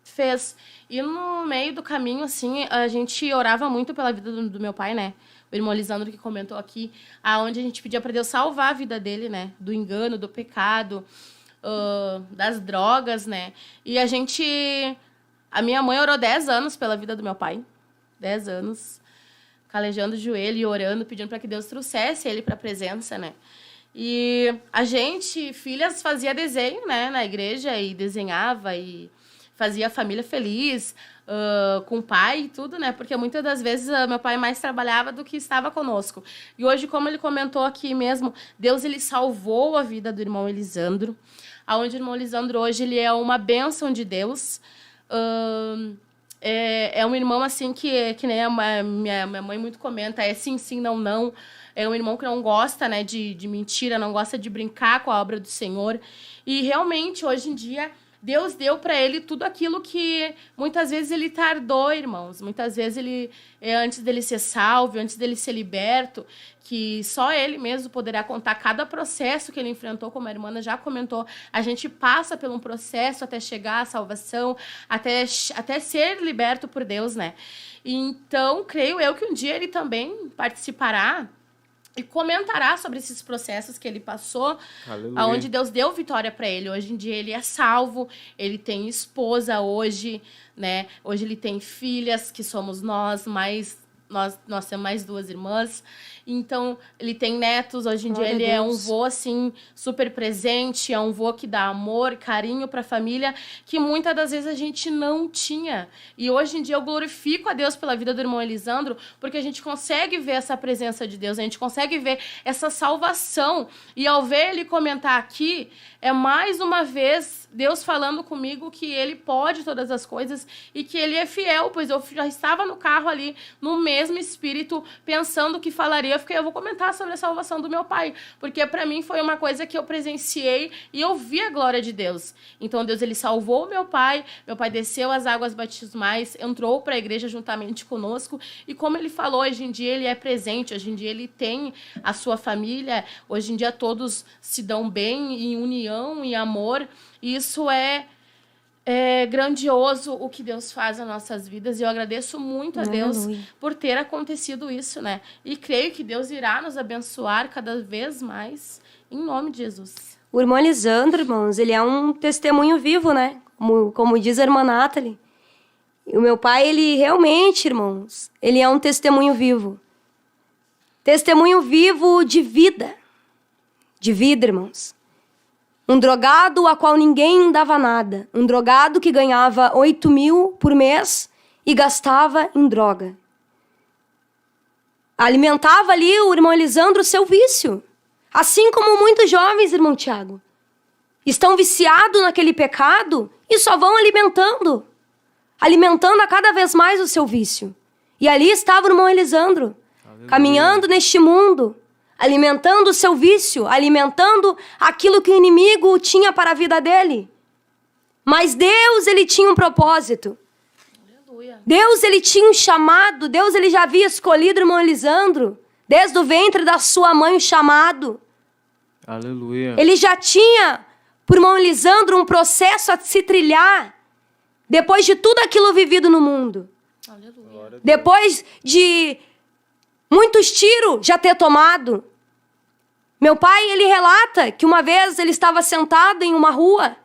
S5: fez. E no meio do caminho, assim, a gente orava muito pela vida do meu pai, né? O irmão Lisandro que comentou aqui, aonde a gente pedia para Deus salvar a vida dele, né? Do engano, do pecado, das drogas, né? E a minha mãe orou 10 anos pela vida do meu pai. 10 anos, calejando o joelho e orando, pedindo para que Deus trouxesse ele para a presença, né? E a gente, filhas, fazia desenho, né, na igreja e desenhava e fazia a família feliz, com o pai e tudo, né? Porque muitas das vezes meu pai mais trabalhava do que estava conosco. E hoje, como ele comentou aqui mesmo, Deus, ele salvou a vida do irmão Elisandro, aonde o irmão Elisandro hoje ele é uma bênção de Deus. É um irmão assim que nem a minha mãe muito comenta, é sim, sim, não, não. É um irmão que não gosta, né, de mentira, não gosta de brincar com a obra do Senhor. E realmente, hoje em dia, Deus deu para ele tudo aquilo que muitas vezes ele tardou, irmãos. Muitas vezes antes dele ser salvo, antes dele ser liberto, que só ele mesmo poderá contar cada processo que ele enfrentou, como a irmã já comentou. A gente passa por um processo até chegar à salvação, até ser liberto por Deus, né? Então, creio eu que um dia ele também participará e comentará sobre esses processos que ele passou, onde Deus deu vitória para ele. Hoje em dia ele é salvo, ele tem esposa hoje, né? Hoje ele tem filhas, que somos nós temos mais 2 irmãs. Então, ele tem netos. Hoje em dia ele é um vô, assim, super presente. É um vô que dá amor, carinho para a família, que muitas das vezes a gente não tinha. E hoje em dia eu glorifico a Deus pela vida do irmão Elisandro, porque a gente consegue ver essa presença de Deus, a gente consegue ver essa salvação. E ao ver ele comentar aqui, é mais uma vez Deus falando comigo que ele pode todas as coisas e que ele é fiel, pois eu já estava no carro ali, no mesmo espírito, pensando que falaria. Eu vou comentar sobre a salvação do meu pai, porque para mim foi uma coisa que eu presenciei e eu vi a glória de Deus. Então Deus, ele salvou o meu pai desceu as águas batismais, entrou para a igreja juntamente conosco, e como ele falou, hoje em dia ele é presente, hoje em dia ele tem a sua família, hoje em dia todos se dão bem em união e amor, e isso é grandioso o que Deus faz nas nossas vidas, e eu agradeço muito a Deus por ter acontecido isso, né? E creio que Deus irá nos abençoar cada vez mais, em nome de Jesus.
S7: O irmão Elisandro, irmãos, ele é um testemunho vivo, né? Como diz a irmã Nathalie. E o meu pai, ele realmente, irmãos, ele é um testemunho vivo. Testemunho vivo de vida. De vida, irmãos. Um drogado a qual ninguém dava nada. Um drogado que ganhava 8 mil por mês e gastava em droga. Alimentava ali o irmão Elisandro o seu vício. Assim como muitos jovens, irmão Tiago, estão viciados naquele pecado e só vão alimentando a cada vez mais o seu vício. E ali estava o irmão Elisandro, caminhando neste mundo, alimentando o seu vício, alimentando aquilo que o inimigo tinha para a vida dele. Mas Deus, ele tinha um propósito.
S5: Aleluia.
S7: Deus, ele tinha um chamado. Deus, ele já havia escolhido o irmão Elisandro, desde o ventre da sua mãe, o chamado.
S6: Aleluia.
S7: Ele já tinha, por irmão Elisandro, um processo a se trilhar, depois de tudo aquilo vivido no mundo.
S5: Aleluia.
S7: Depois de muitos tiros já ter tomado. Meu pai, ele relata que uma vez ele estava sentado em uma rua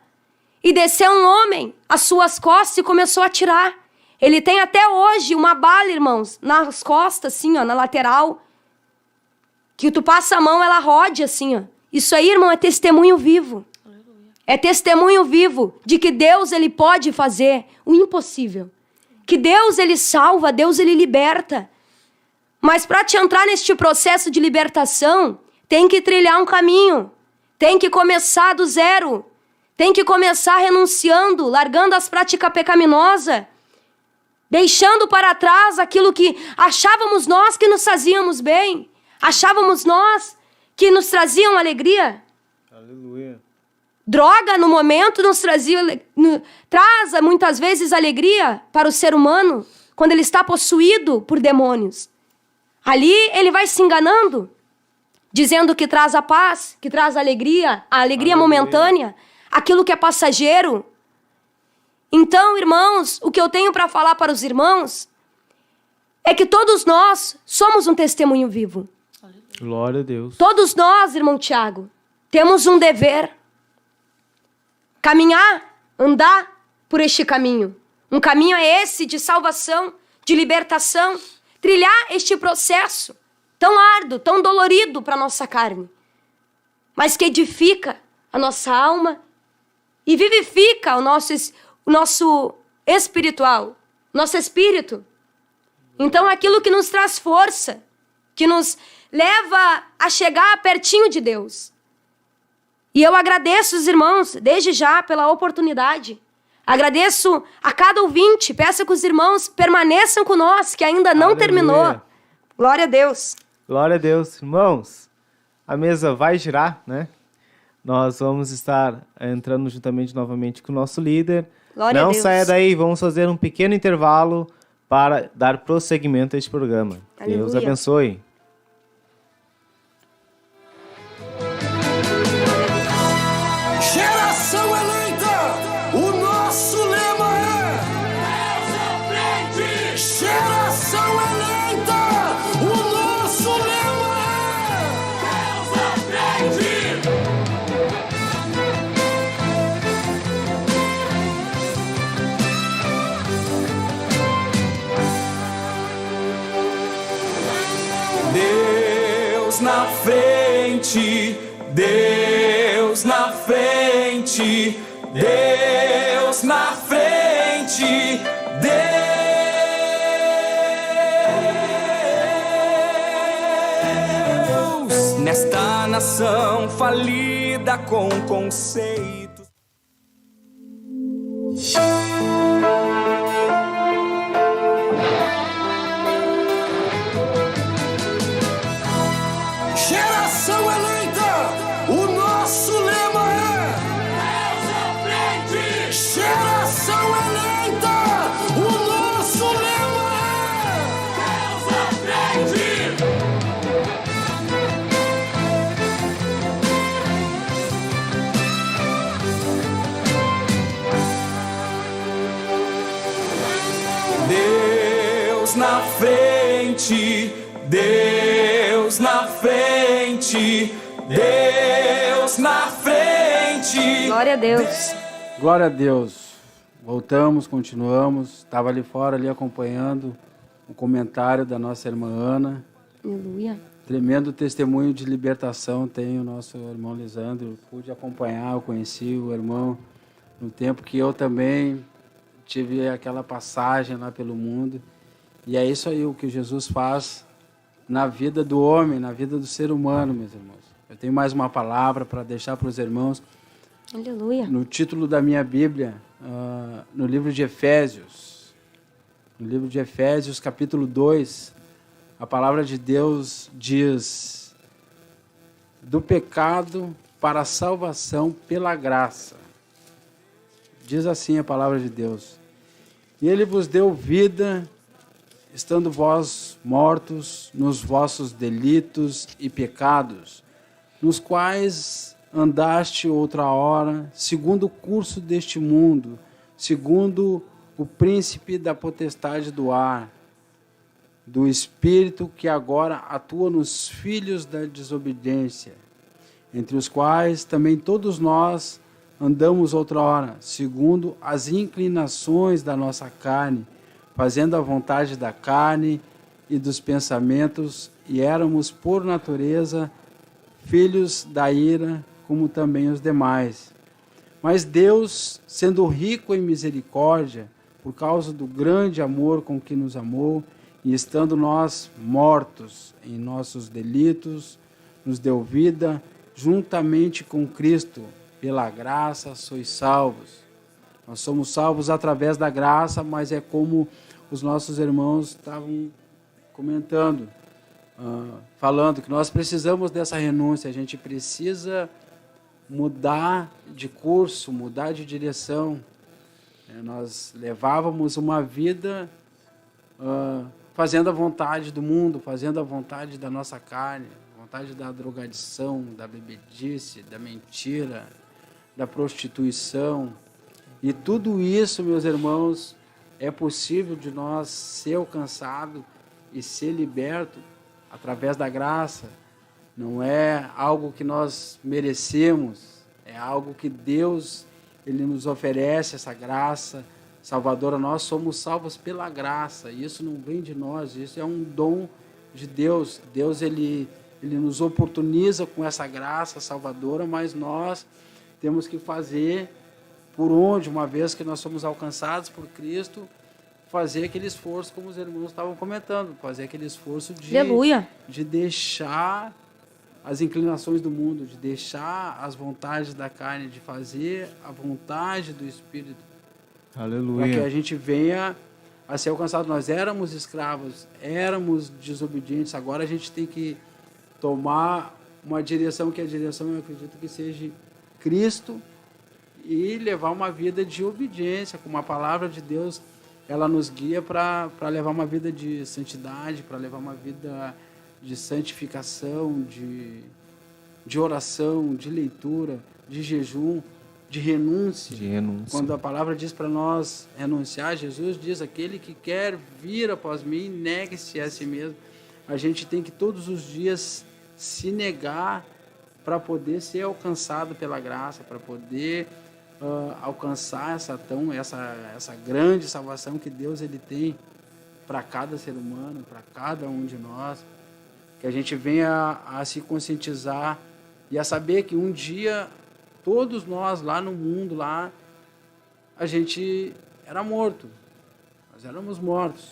S7: e desceu um homem às suas costas e começou a atirar. Ele tem até hoje uma bala, irmãos, nas costas, assim, ó, na lateral, que tu passa a mão, ela rode assim, ó. Isso aí, irmão, é testemunho vivo.
S5: Aleluia.
S7: É testemunho vivo de que Deus, ele pode fazer o impossível. Que Deus, ele salva, Deus, ele liberta. Mas para te entrar neste processo de libertação, tem que trilhar um caminho. Tem que começar do zero. Tem que começar renunciando, largando as práticas pecaminosas, deixando para trás aquilo que achávamos nós que nos fazíamos bem, achávamos nós que nos traziam alegria.
S6: Aleluia.
S7: Droga, no momento, nos traz muitas vezes alegria para o ser humano, quando ele está possuído por demônios. Ali ele vai se enganando, dizendo que traz a paz, que traz a alegria momentânea, aquilo que é passageiro. Então, irmãos, o que eu tenho para falar para os irmãos é que todos nós somos um testemunho vivo.
S6: Glória a Deus.
S7: Todos nós, irmão Tiago, temos um dever. Caminhar, andar por este caminho. Um caminho é esse de salvação, de libertação. Trilhar este processo tão árduo, tão dolorido para a nossa carne, mas que edifica a nossa alma e vivifica o nosso espiritual, nosso espírito. Então, aquilo que nos traz força, que nos leva a chegar pertinho de Deus. E eu agradeço os irmãos, desde já, pela oportunidade. Agradeço a cada ouvinte, peço que os irmãos permaneçam conosco, que ainda não
S6: Aleluia.
S7: terminou. Glória a Deus.
S6: Glória a Deus. Irmãos, a mesa vai girar, né? Nós vamos estar entrando juntamente novamente com o nosso líder.
S7: Glória a
S6: Não
S7: Deus.
S6: saia daí, vamos fazer um pequeno intervalo para dar prosseguimento a este programa.
S7: Aleluia.
S6: Deus abençoe.
S1: Geração eleita, o nosso lema é Deus à frente. Geração eleita, o nosso lema é Deus à frente. Deus na frente, Deus na frente, Deus na frente, Deus nesta nação falida com conceitos. Geração eleita, o nosso lema é Deus à frente. Geração eleita, o nosso lema é Deus à frente. Deus na frente, Deus na frente, Deus na frente.
S7: Glória a Deus.
S2: Glória a Deus. Voltamos, continuamos. Estava ali fora, ali acompanhando o comentário da nossa irmã Ana.
S7: Aleluia.
S2: Tremendo testemunho de libertação tem o nosso irmão Lisandro. Eu pude acompanhar, eu conheci o irmão no tempo que eu também tive aquela passagem lá pelo mundo. E é isso aí o que Jesus faz na vida do homem, na vida do ser humano, meus irmãos. Eu tenho mais uma palavra para deixar para os irmãos,
S7: Aleluia.
S2: No título da minha Bíblia, no livro de Efésios. No livro de Efésios, capítulo 2, a palavra de Deus diz: do pecado para a salvação pela graça. Diz assim a palavra de Deus: e Ele vos deu vida, estando vós mortos nos vossos delitos e pecados, nos quais andaste outra hora, segundo o curso deste mundo, segundo o príncipe da potestade do ar, do espírito que agora atua nos filhos da desobediência, entre os quais também todos nós andamos outrora, segundo as inclinações da nossa carne, fazendo a vontade da carne e dos pensamentos, e éramos por natureza filhos da ira, como também os demais. Mas Deus, sendo rico em misericórdia, por causa do grande amor com que nos amou, e estando nós mortos em nossos delitos, nos deu vida juntamente com Cristo. Pela graça sois salvos. Nós somos salvos através da graça, mas é como os nossos irmãos estavam comentando, falando que nós precisamos dessa renúncia, a gente precisa mudar de curso, mudar de direção. Nós levávamos uma vida fazendo a vontade do mundo, fazendo a vontade da nossa carne, a vontade da drogadição, da bebedice, da mentira, da prostituição. E tudo isso, meus irmãos, é possível de nós ser alcançado e ser liberto através da graça. Não é algo que nós merecemos, é algo que Deus, Ele nos oferece, essa graça salvadora. Nós somos salvos pela graça, isso não vem de nós, isso é um dom de Deus. Deus, Ele nos oportuniza com essa graça salvadora, mas nós temos que fazer por onde, uma vez que nós somos alcançados por Cristo, fazer aquele esforço, como os irmãos estavam comentando, fazer aquele esforço de deixar as inclinações do mundo, de deixar as vontades da carne, de fazer a vontade do Espírito.
S6: Aleluia.
S2: Para que a gente venha a ser alcançado. Nós éramos escravos, éramos desobedientes, agora a gente tem que tomar uma direção, que a direção, eu acredito que seja Cristo, e levar uma vida de obediência, como a palavra de Deus, ela nos guia para levar uma vida de santidade, para levar uma vida de santificação, de oração, de leitura, de jejum, de renúncia. Quando a palavra diz para nós renunciar, Jesus diz: aquele que quer vir após mim, negue-se a si mesmo. A gente tem que todos os dias se negar para poder ser alcançado pela graça, para poder alcançar essa grande salvação que Deus Ele tem para cada ser humano, para cada um de nós. Que a gente venha a se conscientizar e a saber que um dia todos nós lá no mundo, lá, a gente era morto. Nós éramos mortos.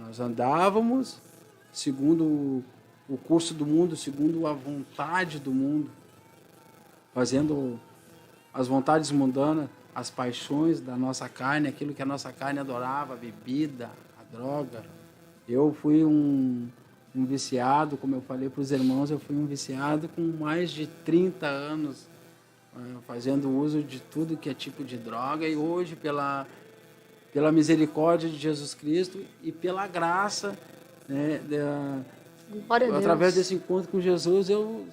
S2: Nós andávamos segundo o curso do mundo, segundo a vontade do mundo, fazendo as vontades mundanas, as paixões da nossa carne, aquilo que a nossa carne adorava, a bebida, a droga. Eu fui um viciado, como eu falei para os irmãos, eu fui um viciado com mais de 30 anos, fazendo uso de tudo que é tipo de droga, e hoje, pela misericórdia de Jesus Cristo e pela graça, né, através desse encontro com Jesus, eu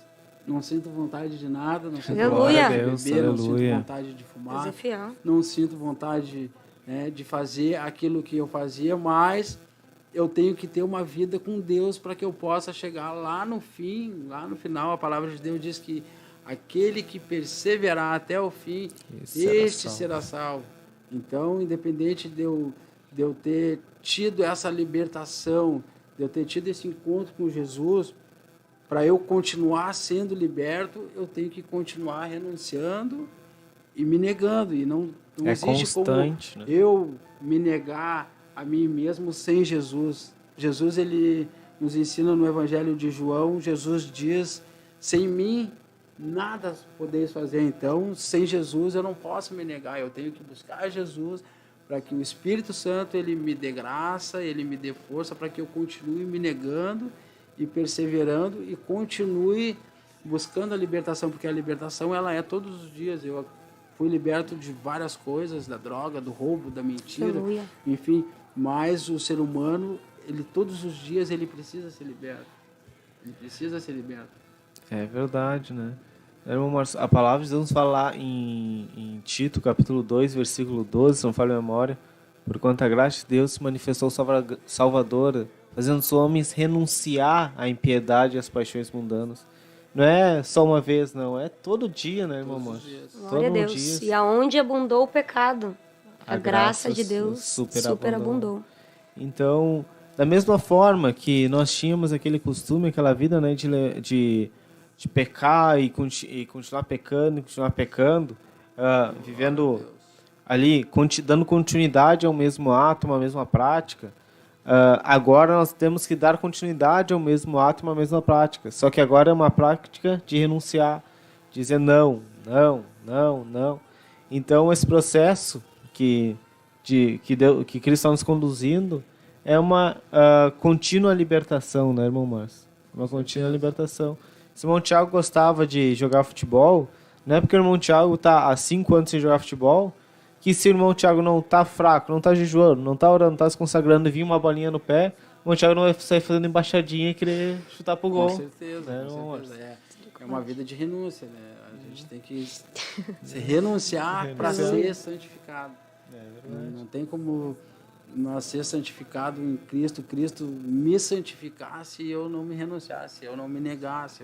S2: não sinto vontade de nada, não sinto vontade de beber, não sinto vontade de fumar, não sinto vontade, né, de fazer aquilo que eu fazia, mas eu tenho que ter uma vida com Deus para que eu possa chegar lá no fim, lá no final. A palavra de Deus diz que aquele que perseverar até o fim, este será salvo. Então, independente de eu ter tido essa libertação, de eu ter tido esse encontro com Jesus, para eu continuar sendo liberto, eu tenho que continuar renunciando e me negando. E não existe
S6: constante,
S2: como,
S6: né,
S2: eu me negar a mim mesmo sem Jesus. Jesus, ele nos ensina no Evangelho de João, Jesus diz: sem mim nada podeis fazer. Então, sem Jesus eu não posso me negar, eu tenho que buscar Jesus para que o Espírito Santo ele me dê graça, ele me dê força para que eu continue me negando e perseverando e continue buscando a libertação, porque a libertação ela é todos os dias. Eu fui liberto de várias coisas, da droga, do roubo, da mentira,
S7: Aleluia.
S2: enfim, mas o ser humano, ele todos os dias ele precisa ser liberto. Ele precisa ser liberto.
S6: É verdade, né? Irmão Márcio, a palavra de Deus nos fala lá em Tito, capítulo 2, versículo 12, se não falha a memória, por quanto a graça de Deus se manifestou salvadora, fazendo os homens renunciar à impiedade e às paixões mundanas. Não é só uma vez, não, é todo dia, né, irmão Márcio?
S7: Glória a Deus. E aonde abundou o pecado, a graça de Deus superabundou.
S6: Então, da mesma forma que nós tínhamos aquele costume, aquela vida, né, de pecar e continuar pecando, vivendo ali, dando continuidade ao mesmo ato, uma mesma prática, agora nós temos que dar continuidade ao mesmo ato, uma mesma prática. Só que agora é uma prática de renunciar, dizer não, não, não, não. Então, esse processo que Cristo está nos conduzindo é uma contínua libertação, né, irmão Márcio? Uma contínua libertação. Se o irmão Tiago gostava de jogar futebol, não é porque o irmão Tiago está há 5 anos sem jogar futebol, que se o irmão Tiago não está fraco, não está jejuando, não está orando, não está se consagrando e vir uma bolinha no pé, o irmão Tiago não vai sair fazendo embaixadinha e querer chutar pro gol.
S2: Com certeza,
S6: né,
S2: com certeza. É uma vida de renúncia, né? A gente tem que se renunciar para ser santificado. Não tem como nós ser santificado em Cristo, Cristo me santificasse e eu não me renunciasse, eu não me negasse,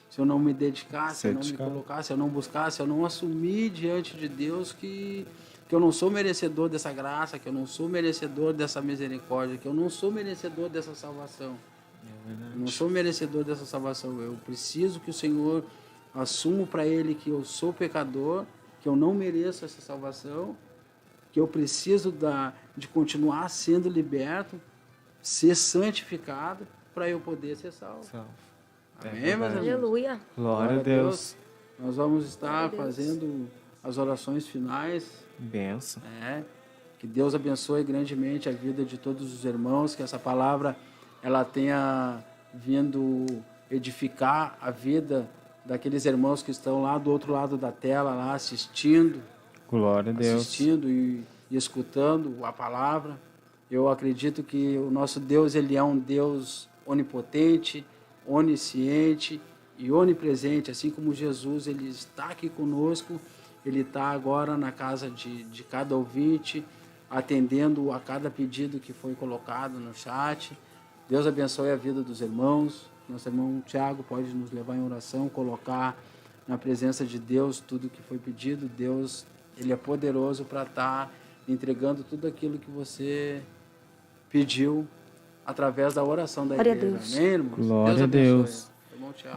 S2: se eu não me dedicasse, se eu não me colocasse, se eu não buscasse, se eu não assumir diante de Deus que eu não sou merecedor dessa graça, que eu não sou merecedor dessa misericórdia, que eu não sou merecedor dessa salvação. Eu não sou merecedor dessa salvação. Eu preciso que o Senhor assuma para Ele que eu sou pecador, que eu não mereço essa salvação, que eu preciso de continuar sendo liberto, ser santificado, para eu poder ser salvo. Amém, meus amigos?
S7: Aleluia.
S6: Glória a Deus.
S2: Nós vamos estar fazendo as orações finais.
S6: Benção.
S2: Que Deus abençoe grandemente a vida de todos os irmãos, que essa palavra ela tenha vindo edificar a vida daqueles irmãos que estão lá do outro lado da tela, lá assistindo.
S6: Glória a Deus.
S2: Assistindo e escutando a palavra. Eu acredito que o nosso Deus, ele é um Deus onipotente, onisciente e onipresente, assim como Jesus, ele está aqui conosco, ele está agora na casa de cada ouvinte, atendendo a cada pedido que foi colocado no chat. Deus abençoe a vida dos irmãos. Nosso irmão Tiago pode nos levar em oração, colocar na presença de Deus tudo que foi pedido. Deus, ele é poderoso para estar entregando tudo aquilo que você pediu através da oração da igreja. Amém, irmãos?
S6: Glória a Deus.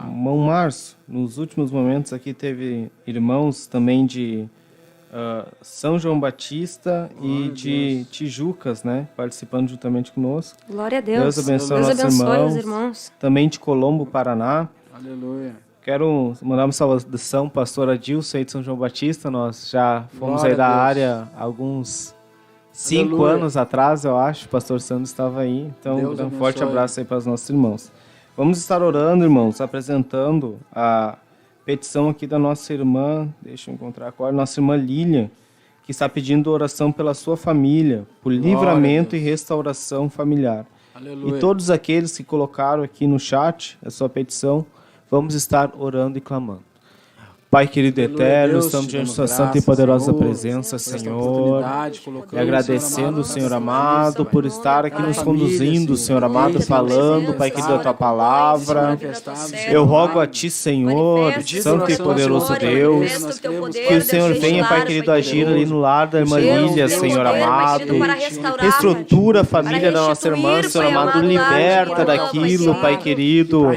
S6: Irmão Márcio, nos últimos momentos aqui teve irmãos também de São João Batista e de Tijucas, né? Participando juntamente conosco.
S7: Glória a Deus.
S6: Deus abençoe nossos irmãos.
S7: Os irmãos.
S6: Também de Colombo, Paraná.
S2: Aleluia.
S6: Quero mandar uma saudação, pastor Adilson aí de São João Batista. Nós já fomos aí da área há alguns 5 anos atrás, eu acho. O pastor Sandro estava aí. Então, um forte abraço aí para os nossos irmãos. Vamos estar orando, irmãos, apresentando a petição aqui da nossa irmã, deixa eu encontrar agora, nossa irmã Lilian, que está pedindo oração pela sua família, por livramento e restauração familiar.
S2: Aleluia.
S6: E todos aqueles que colocaram aqui no chat a sua petição, vamos estar orando e clamando. Pai querido e eterno,
S2: Deus,
S6: estamos diante da sua santa e poderosa presença, Senhor, e agradecendo o Senhor amado por estar aqui nos conduzindo, Senhor amado, falando, Pai querido, da tua palavra. Eu rogo a ti, Senhor, santo e poderoso Deus, que o Senhor venha, Pai querido, agir ali no lar da irmã Lília, Senhor amado. Reestrutura a família da nossa irmã, Senhor amado, liberta daquilo, Pai querido,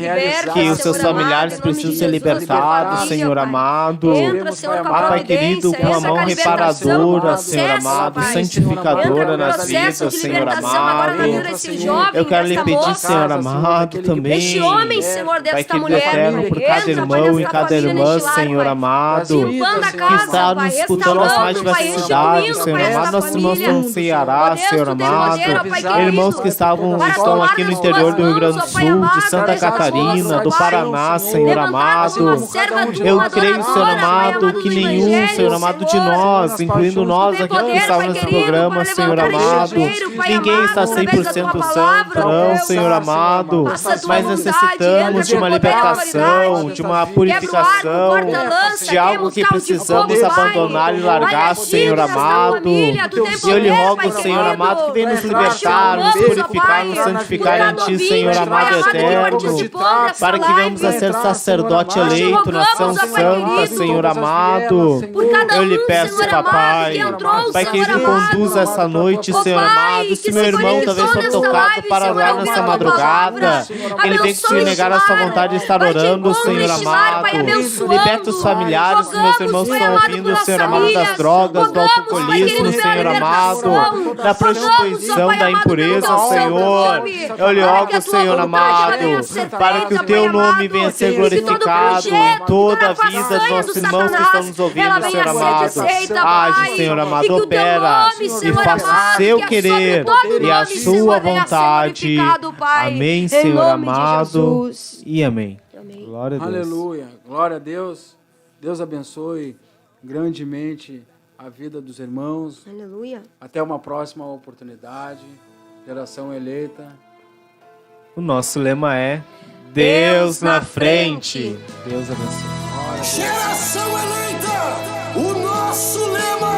S6: que os seus familiares precisam ser libertados, Senhor amado. amado.
S7: Entra, Senhor, com a
S6: Ah, Pai querido,
S7: providência,
S6: com a
S7: entra
S6: mão
S7: com a libertação,
S6: reparadora,
S7: no
S6: Senhor
S7: processo,
S6: amado,
S7: Pai.
S6: santificadora
S7: Entra no
S6: nas
S7: processo
S6: vidas,
S7: de
S6: Senhor
S7: libertação agora na vida
S6: amado.
S7: desse jovem,
S6: Eu quero lhe
S7: desta
S6: pedir,
S7: moça,
S6: Senhor amado, também.
S7: deste homem, Senhor,
S6: Pai
S7: desta
S6: querido
S7: mulher,
S6: eterno,
S7: Pai.
S6: por cada
S7: Entra, Pai,
S6: irmão e
S7: nesta
S6: cada
S7: família,
S6: irmã,
S7: neste lar,
S6: Senhor
S7: Pai.
S6: amado,
S7: Limpando a
S6: que
S7: casa,
S6: está
S7: Pai,
S6: nos disputando as mais
S7: restaurando, Pai,
S6: diversas cidades,
S7: restituindo,
S6: Senhor
S7: Pai,
S6: amado.
S7: esta
S6: Nossos irmãos
S7: família.
S6: estão no Ceará,
S7: Ó Deus,
S6: Senhor
S7: tu tem
S6: amado.
S7: poder, ó Pai querido,
S6: Irmãos que estão
S7: para
S6: aqui no
S7: tomar
S6: interior
S7: nas
S6: do Rio
S7: tuas
S6: Grande do
S7: mãos, ó Pai
S6: Sul, de
S7: amado,
S6: Santa
S7: desta
S6: Catarina,
S7: moça,
S6: do
S7: Pai.
S6: Paraná, Senhor
S7: Levantar como
S6: amado.
S7: uma serva tua,
S6: Eu creio, Senhor
S7: adoradora, Pai
S6: amado,
S7: amado,
S6: que
S7: do
S6: nenhum,
S7: Evangelho,
S6: Senhor amado, de
S7: Senhor.
S6: nós, incluindo nós
S7: Tu tem
S6: aqui que
S7: poder,
S6: estamos
S7: Pai
S6: nesse
S7: querido,
S6: programa,
S7: para
S6: Senhor
S7: levantar esse
S6: amado.
S7: guerreiro, Pai
S6: Ninguém
S7: amado,
S6: está
S7: através da tua
S6: 100%
S7: palavra,
S6: santo,
S7: ó
S6: não,
S7: Deus.
S6: Senhor amado.
S7: Passa a tua
S6: Mas
S7: bondade,
S6: necessitamos
S7: entra
S6: de uma
S7: com poder e
S6: libertação,
S7: autoridade.
S6: de uma
S7: Quebra o
S6: purificação,
S7: arco, corta-lança,
S6: de algo
S7: temos
S6: que
S7: caldo de
S6: precisamos
S7: fogo, Pai.
S6: abandonar e largar,
S7: Vai
S6: Senhor
S7: agir nesta
S6: amado.
S7: família, tu tem
S6: E eu lhe
S7: poder,
S6: rogo,
S7: Pai
S6: Senhor
S7: querido.
S6: amado, que venha nos
S7: Nós te
S6: libertar, nos
S7: amamos, ó
S6: purificar,
S7: Pai,
S6: nos santificar
S7: por
S6: em
S7: cada
S6: Ti,
S7: ouvinte,
S6: Senhor
S7: Pai
S6: amado
S7: amado, que
S6: eterno,
S7: participou dessa
S6: para que venhamos a
S7: live.
S6: ser sacerdote
S7: Nós te
S6: eleito,
S7: rogamos,
S6: nação
S7: ó Pai
S6: santa,
S7: querido,
S6: Senhor amado.
S7: por cada
S6: Eu lhe
S7: um,
S6: peço,
S7: Senhor amado,
S6: papai,
S7: que entrou,
S6: Pai
S7: Senhor
S6: querido,
S7: amado.
S6: conduza essa noite,
S7: Ó
S6: Senhor
S7: Pai,
S6: amado.
S7: que
S6: Se meu
S7: se
S6: irmão
S7: conectou
S6: talvez for
S7: nesta
S6: tocado
S7: live,
S6: para
S7: Senhor,
S6: orar
S7: ouvindo
S6: nessa
S7: a tua
S6: madrugada,
S7: palavra.
S6: que ele venha
S7: Abençoe
S6: se negar a sua
S7: este
S6: vontade de
S7: lar.
S6: estar
S7: Vai de
S6: orando,
S7: encontro
S6: Senhor
S7: este lar, Pai,
S6: amado.
S7: abençoando.
S6: Liberta os familiares que meus irmãos
S7: Rogamos, Pai
S6: estão
S7: amado,
S6: ouvindo,
S7: pelas
S6: Senhor amado, das
S7: famílias.
S6: drogas, do
S7: Rogamos, Pai
S6: alcoolismo,
S7: querido, pela
S6: Senhor amado,
S7: libertação.
S6: da prostituição,
S7: Rogamos, ó Pai
S6: da
S7: amado,
S6: impureza,
S7: pelo teu santo
S6: Senhor.
S7: nome,
S6: Eu lhe
S7: para
S6: rogo,
S7: que a tua
S6: Senhor
S7: vontade venha a
S6: amado,
S7: ser
S6: para que o
S7: feita,
S6: teu
S7: Pai
S6: nome
S7: amado,
S6: venha a ser
S7: e que todo
S6: glorificado
S7: projeto,
S6: em toda a
S7: toda
S6: vida dos
S7: façanha
S6: nossos
S7: do
S6: irmãos que estão
S7: Satanás,
S6: nos
S7: ela
S6: ouvindo,
S7: venha
S6: Senhor
S7: a ser
S6: amado.
S7: desfeita,
S6: Age,
S7: Pai.
S6: Senhor
S7: E
S6: amado,
S7: que o teu
S6: opera
S7: nome,
S6: e
S7: Senhor
S6: faça
S7: amado,
S6: seu
S7: que é
S6: querer
S7: sobre todo
S6: e a
S7: nome, Senhor,
S6: sua
S7: venha a ser
S6: vontade.
S7: glorificado, Pai.
S6: Amém,
S7: Em
S6: Senhor
S7: nome de
S6: amado.
S7: Jesus.
S6: E amém.
S7: Amém.
S6: Glória a Deus.
S2: Aleluia. Glória a Deus. Deus abençoe grandemente a vida dos irmãos.
S7: Aleluia.
S2: Até uma próxima oportunidade. Geração eleita.
S6: O nosso lema é Deus na frente. Deus abençoe.
S1: Geração eleita, o nosso lema